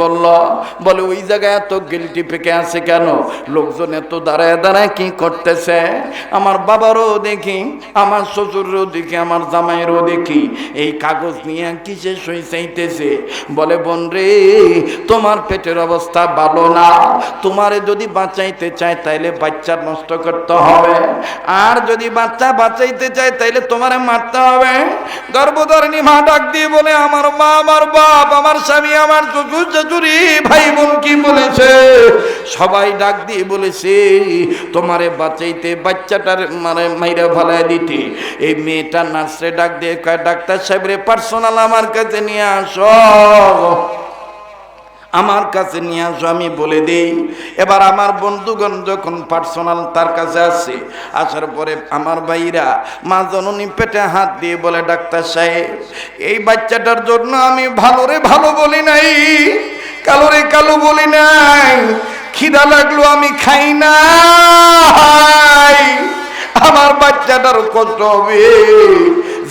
বলে ওই জায়গায় এত গিলটি পেকে আছে কেন? লোকজন এত দাঁড়ায় দাঁড়ায় কি করতেছে? আমার বাবারও দেখি, আমার শ্বশুরও দেখি, আমার জামাইয়েরও দেখি এই কাগজ নিয়ে কিসে সই চাইতেছে। বলে বোন রে, তোমার পেটের অবস্থা ভালো না, তোমারে যদি বাঁচাইতে চায় তাইলে বাচ্চা নষ্ট করতে হবে, আর যদি বাচ্চা বাঁচাইতে চায় তাইলে তোমারে মারতে হবে। গর্ভধারিণী মা ডাক দিয়ে বলে, আমার মা, আমার বাপ, আমার স্বামী, আমার শ্বশুর শাশুড়ি, ভাই বোন কি বলেছে? সবাই ডাক দিয়ে বলেছে তোমারে বাঁচাইতে, বাচ্চাটার মানে মাইরা ফেলায় দিতে। এই মেয়েটা নার্সে ডাক দিয়ে কয়, ডাক্তার সাহেব রে, পার্সোনাল আমার কাছে নিয়ে আসো, আমার কাছে নিয়ে আসো, আমি বলে দেই। এবার আমার বন্ধুগণ যখন পার্সোনাল তার কাছে আসে, আসার পরে আমার ভাইরা মা জননী পেটে হাত দিয়ে বলে, ডাক্তার সাহেব, এই বাচ্চাটার জন্য আমি ভালো রে ভালো বলি নাই, কালো রে কালো বলি নাই, খিদা লাগলো আমি খাই নাই, আমার বাচ্চাটার কষ্ট হবে।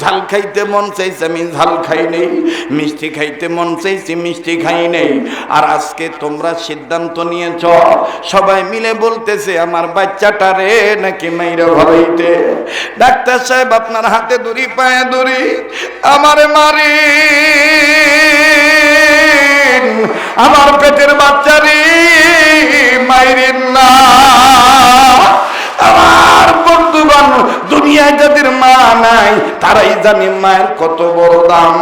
ঝাল খাইতে মন চাইছে, আমি ঝাল খাই নেই, মিষ্টি খাইতে মন চাইছে, মিষ্টি খাই নেই। আর আজকে তোমরা সিদ্ধান্ত নিয়েছ, সবাই মিলে বলতেছে আমার বাচ্চাটারে নাকি মাইরা ভালাইতে। ডাক্তার সাহেব, আপনার হাতে দড়ি পায়ে দড়ি, আমারে মারি, আমার পেটের বাচ্চারে মাইরেন না। আমার বন্ধুগণ, দুনিয়ায় যাদের মা নাই তারাই জানে মায়ের কত বড় দাম।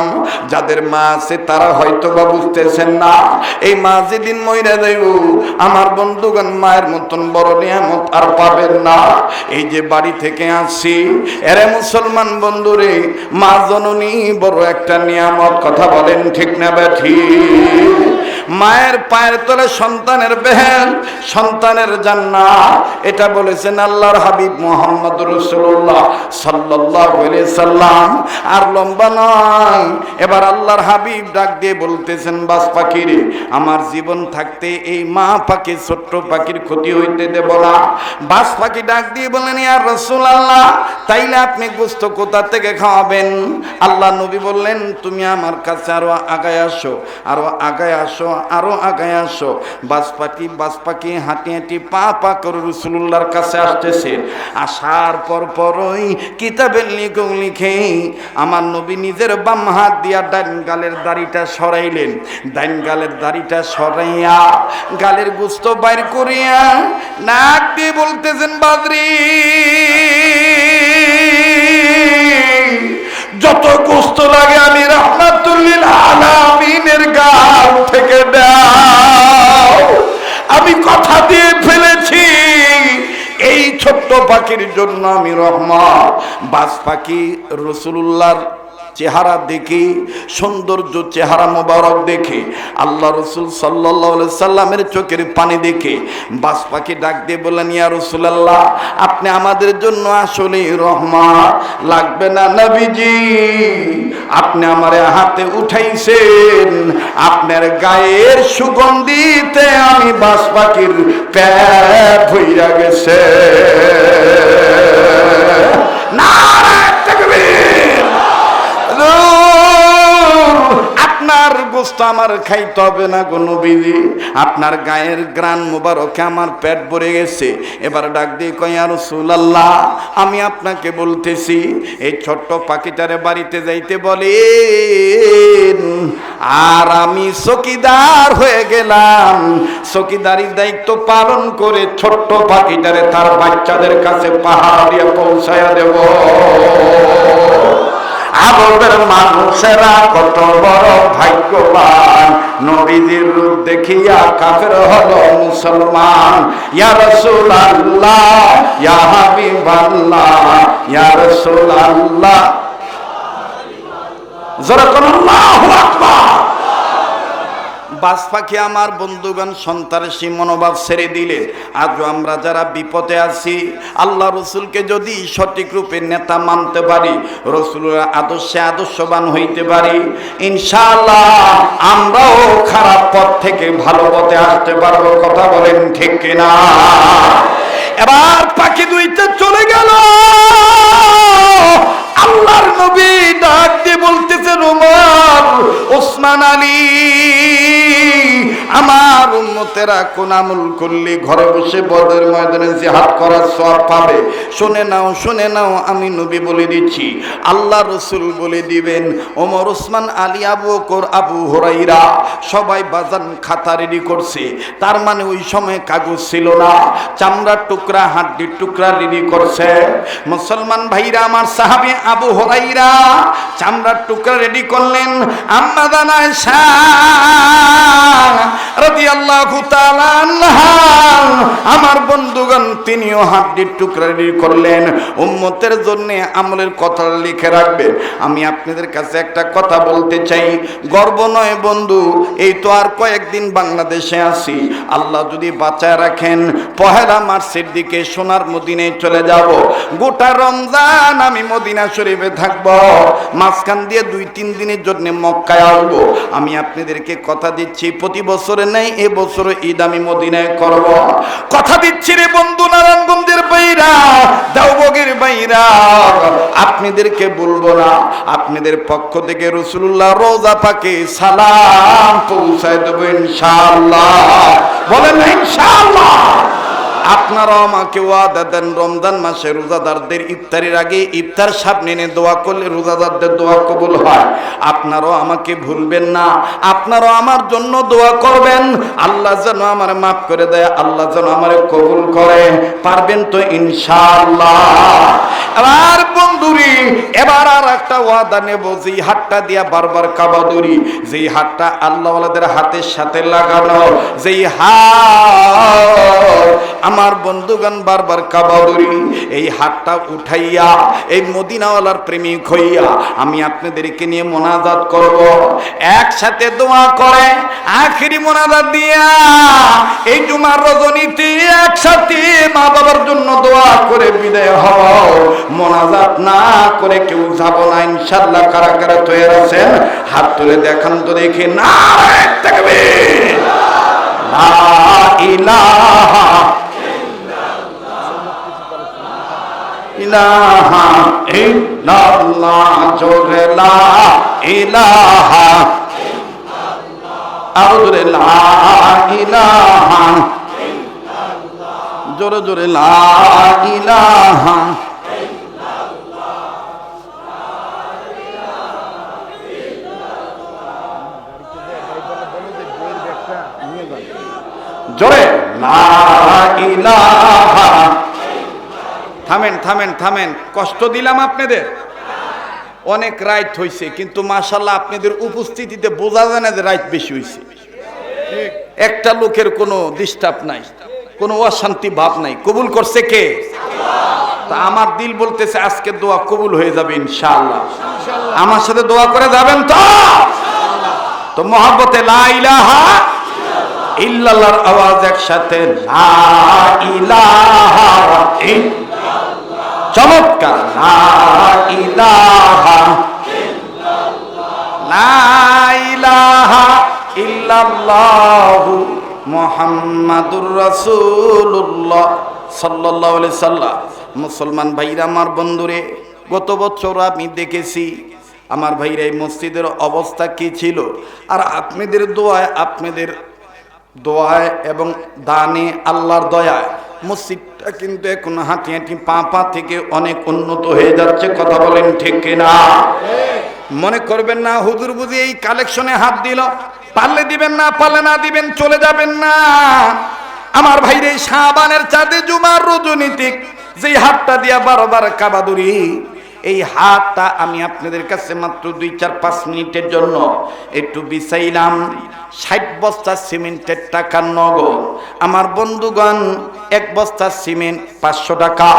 যাদের মা আছে তারা হয়তো বা বুঝতেছেন না, এই মা যেদিন মইরা যাইব, আমার বন্ধুগণ মায়ের মতন বড় নিয়ামত আর পাবেন না। এই যে বাড়ি থেকে আসছি, এরে মুসলমান বন্ধুরে, মা জননী বড় একটা নিয়ামত। কথা বলেন ঠিক না ব্যাঠি? মায়ের পায়ের তলে সন্তানের বেহেন, সন্তানের জান্নাত, এটা বলেছেন আল্লাহর হাবিব মুহাম্মদুর রাসূলুল্লাহ সাল্লাল্লাহু আলাইহি সাল্লাম। আর লম্বা নয়, এবার আল্লাহর হাবিব ডাক দিয়ে বলতেছেন, বাস পাখিরে, আমার জীবন থাকতে এই মা পাখি ছোট্ট পাখির ক্ষতি হইতে দেব না। বাস পাখি ডাক দিয়ে বলেন, ইয়া রাসূলুল্লাহ, তাইলে আপনি গোশত কোথা থেকে খাওয়াবেন? আল্লাহ নবী বললেন, তুমি আমার কাছে আরো আগায় আসো, আরো আগায় আসো, আরো আগায় আসো। বাস পাখি হাঁটি হাঁটি পা পা করে রাসূলুল্লাহর কাছে আসতেছে। আসার পরই কিতাবের লিখে আমার নবী নিজের বাম হাত দিয়া ডান গালের দাড়িটা সরাইলেন। ডান গালের দাড়িটা সরাইয়া গালের গোশত বাইর করিয়া নাক দিয়ে বলতেছেন, বাদরি, যত গোশত লাগে আমি রাহমাতুল লিল আলামিনের গাল থেকে দাও। আমি কথা দিয়ে ফেলেছি, এই ছোট্ট পাখির জন্য আমি রহমত। বাজ পাখি রাসূলুল্লাহর চেহারা দেখে, সৌন্দর্য চেহারা মোবারক দেখে, আল্লাহ রসুল সাল্লাল্লাহু আলাইহি সাল্লামের চোখের পানি দেখে বাজ পাখি ডাক দিয়ে বললেন, ইয়া রাসূলুল্লাহ, আপনি আমাদের জন্য আসলে রহমত। লাগবে না নবীজি, আপনি আমারে হাতে উঠাইছেন, আপনার গায়ের সুগন্ধিতে আমি বাজ পাখির পেট ভইরা গেছে। নারায়ে তাকবীর। আপনার গোশত আমার খাইতে হবে না গো নবীজি, আপনার গায়ের গ্রান মোবারকে আমার পেট ভরে গেছে। এবার ডাক দিয়ে কয়, ইয়া রাসূলুল্লাহ, আমি আপনাকে বলতেছি, এই ছোট্ট পাখিটারে বাড়িতে যাইতে বলেন। আর আমি চকিদার হয়ে গেলাম, চকিদারির দায়িত্ব পালন করে ছোট্ট পাখিটারে তার বাচ্চাদের কাছে পাহাড় দিয়ে পৌঁছায়া দেব। আরবের মানুষেরা কত বড় ভাগ্যবান, নবীজির রূপ দেখিয়া কাফের হলো মুসলমান। ইয়া রাসূলুল্লাহ, ইয়া হাবিবাল্লাহ, ইয়া রাসূলুল্লাহ, জোরে কোন আল্লাহু আকবার। বাজ পাখি আমার বন্ধুগণ সন্ত্রাসী মনোভাব ছেড়ে দিলে আজও আমরা যারা বিপদে আছি, আল্লাহ রসুলকে যদি সঠিক রূপে নেতা মানতে পারি, রসুলের আদর্শে আদর্শবান হইতে পারি, ইনশাআল্লাহ আমরাও খারাপ পথ থেকে ভালো পথে আসতে পারবো। কথা বলেন ঠিক কিনা? এবার পাখি দুইটা চলে গেল। আল্লাহর নবী ডাক দিয়ে বলতেছেন, ওমর, ওসমান আলী, আমার উম্মতেরা কোন আমল করলে ঘরে বসে বদরের ময়দানে জিহাদ করার সওয়াব পাবে? শুনে নাও, আমি নবী বলে দিচ্ছি, আল্লাহ রসুল বলে দিবেন। ওমর, ওসমান আলী, আবু বকর, আবু হুরায়রা সবাই বাজান খাতা রেডি করছে। তার মানে ওই সময় কাগজ ছিল না, চামড়ার টুকরা, হাড্ডির টুকরা রেডি করছে। মুসলমান ভাইরা আমার, সাহাবী আবু হুরায়রা চামড়ার টুকরা রেডি করলেন। আম্মা জান আয়েশা রাদিয়াল্লাহু তাআলা আনহা, আমার বন্ধুগণ, তিনিও হাড্ডির টুকরা রেডি করলেন। উম্মতের জন্য আমলের কথা লিখে রাখবেন। আমি আপনাদের কাছে একটা কথা বলতে চাই, গর্ব নয় বন্ধু, এই তো আর কয়েকদিন বাংলাদেশে আছি, আল্লাহ যদি বাঁচায় রাখেন, পহেলা মার্চের দিকে সোনার মদিনায় চলে যাব। গোটা রমজান আমি মদিনা শরীফে থাকব, মাঝখান দিয়ে 2-3 দিনের জন্য মক্কায় আসবো। আমি আপনাদেরকে কথা দিচ্ছি, প্রতি বছরে নেই, এবছর ঈদ আমি মদিনায় করব। কথা দিচ্ছি রে বন্ধু, নারায়ণগঞ্জের বাইরা, দেওবগের বাইরা, আপনাদেরকে বলবো না, আপনাদের পক্ষ থেকে রাসূলুল্লাহ রওজা পাকে সালাম পৌঁছায় দেব ইনশাআল্লাহ। বলেন ইনশাআল্লাহ। আপনারাও আমাকে ওয়াদা দেন, রমজান মাসে রোজাদারদের ইফতারের আগে ইফতার সামনে এনে দোয়া করলে রোজাদারদের দোয়া কবুল হয়। আপনারাও আমাকে ভুলবেন না, আপনারাও আমার জন্য দোয়া করবেন, আল্লাহ যেন আমার মাফ করে দেয়, আল্লাহ যেন আমার কবুল করে। পারবেন তো ইনশাআল্লাহ? আর বন্ধুরি, এবার আর একটা ওয়াদা নেব, যেই হাতটা দিয়া বারবার কাবা দৌড়ি, যেই হাতটা আল্লাহওয়ালাদের হাতের সাথে লাগানো, যেই হাত আমার বন্ধুগণ বারবার কাবাদুরি এই হাতটা উঠাইয়া এই মদিনাওয়ালার প্রেমিক হইয়া আমি আপনাদেরকে নিয়ে মোনাজাত করব, একসাথে দোয়া করে আখেরি মোনাজাত দিয়া এই জুমার রজনীতে একসাথে মা বাবার জন্য দোয়া করে বিদায় হব। মোনাজাত না করে কেউ যাব না ইনশাআল্লাহ। কারা কারা তৈরি আছেন হাত তুলে দেখান তো দেখি। নারায়ে তাকবীর, লা ইলাহা ইলাহা ইল্লাল্লাহ, জোরে লা ইলাহা ইল্লাল্লাহ, আর জোরে লা ইলাহা ইল্লাল্লাহ, জোরে জোরে লা ইলাহা জোরে লা ইলাহা। থামেন থামেন থামেন, কষ্ট দিলাম আপনাদের? অনেক রাইট হইছে, কিন্তু মাশাআল্লাহ আপনাদের উপস্থিতিতে বোঝা যায় না যে রাইট বেশি হইছে। একটা লোকের কোনো ডিস্টার্ব নাই, কোনো অশান্তি ভাব নাই। কবুল করছে কে? তা আমার দিল বলতেছে আজকে দোয়া কবুল হয়ে যাবে ইনশাআল্লাহ। আমার সাথে দোয়া করে যাবেন তো? তো মহব্বতে লা ইলাহা ইল্লাল্লাহর আওয়াজ একসাথে, লা ইলাহা ইল্লাল্লাহ, চমৎকার, লা ইলাহা ইল্লাল্লাহ, লা ইলাহা ইল্লাল্লাহু মুহাম্মাদুর রাসূলুল্লাহ সাল্লাল্লাহু আলাইহি সাল্লাম। মুসলমান ভাইরা আমার বন্ধুরে, গত বছর আমি দেখেছি আমার ভাইরা এই মসজিদের অবস্থা কি ছিল, আর আপনাদের দোয়ায় এবং দানে আল্লাহর দয়ায় মসজিদটা কিন্তু এখন হাঁটি হাঁটি পা থেকে অনেক উন্নত হয়ে যাচ্ছে। কথা বলেন ঠিক কিনা? মনে করবেন না হুজুর বুঝি এই কালেকশনে হাত দিল, পারলে দিবেন না পারলে না দিবেন, চলে যাবেন না। আমার ভাইরে শাবানের চাঁদে জুমার রজনীতে যেই হাতটা দিয়া বারবার কাবাদুরি, এই হাতটা আমি আপনাদের কাছে মাত্র 2-4-5 মিনিটের জন্য একটু বিছাইলাম। 60 বস্তা সিমেন্টের টাকা নগদ। আমার বন্ধুগণ, 1 বস্তা সিমেন্ট 500 টাকা,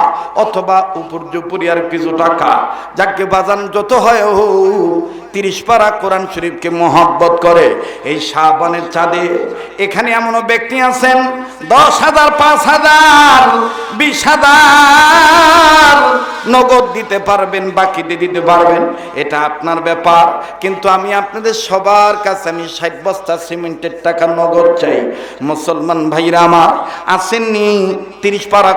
অথবা উপর্যুপরি আর কিছু টাকা, যাকে বাজান যত হয় 30 পারা কোরআন শরীফকে মহব্বত করে এই শাবানের চাঁদে এখানে এমনও ব্যক্তি আছেন 10,000, 5,000, 20,000 নগদ দিতে পারবেন, বাকিতে দিতে পারবেন, এটা আপনার ব্যাপার। কিন্তু আমি আপনাদের সবার কাছে আমি 60 বস্তা সিমেন্টের টাকা নগদ চাই। মুসলমান ভাইরা আমার, আসেননি 30 পারা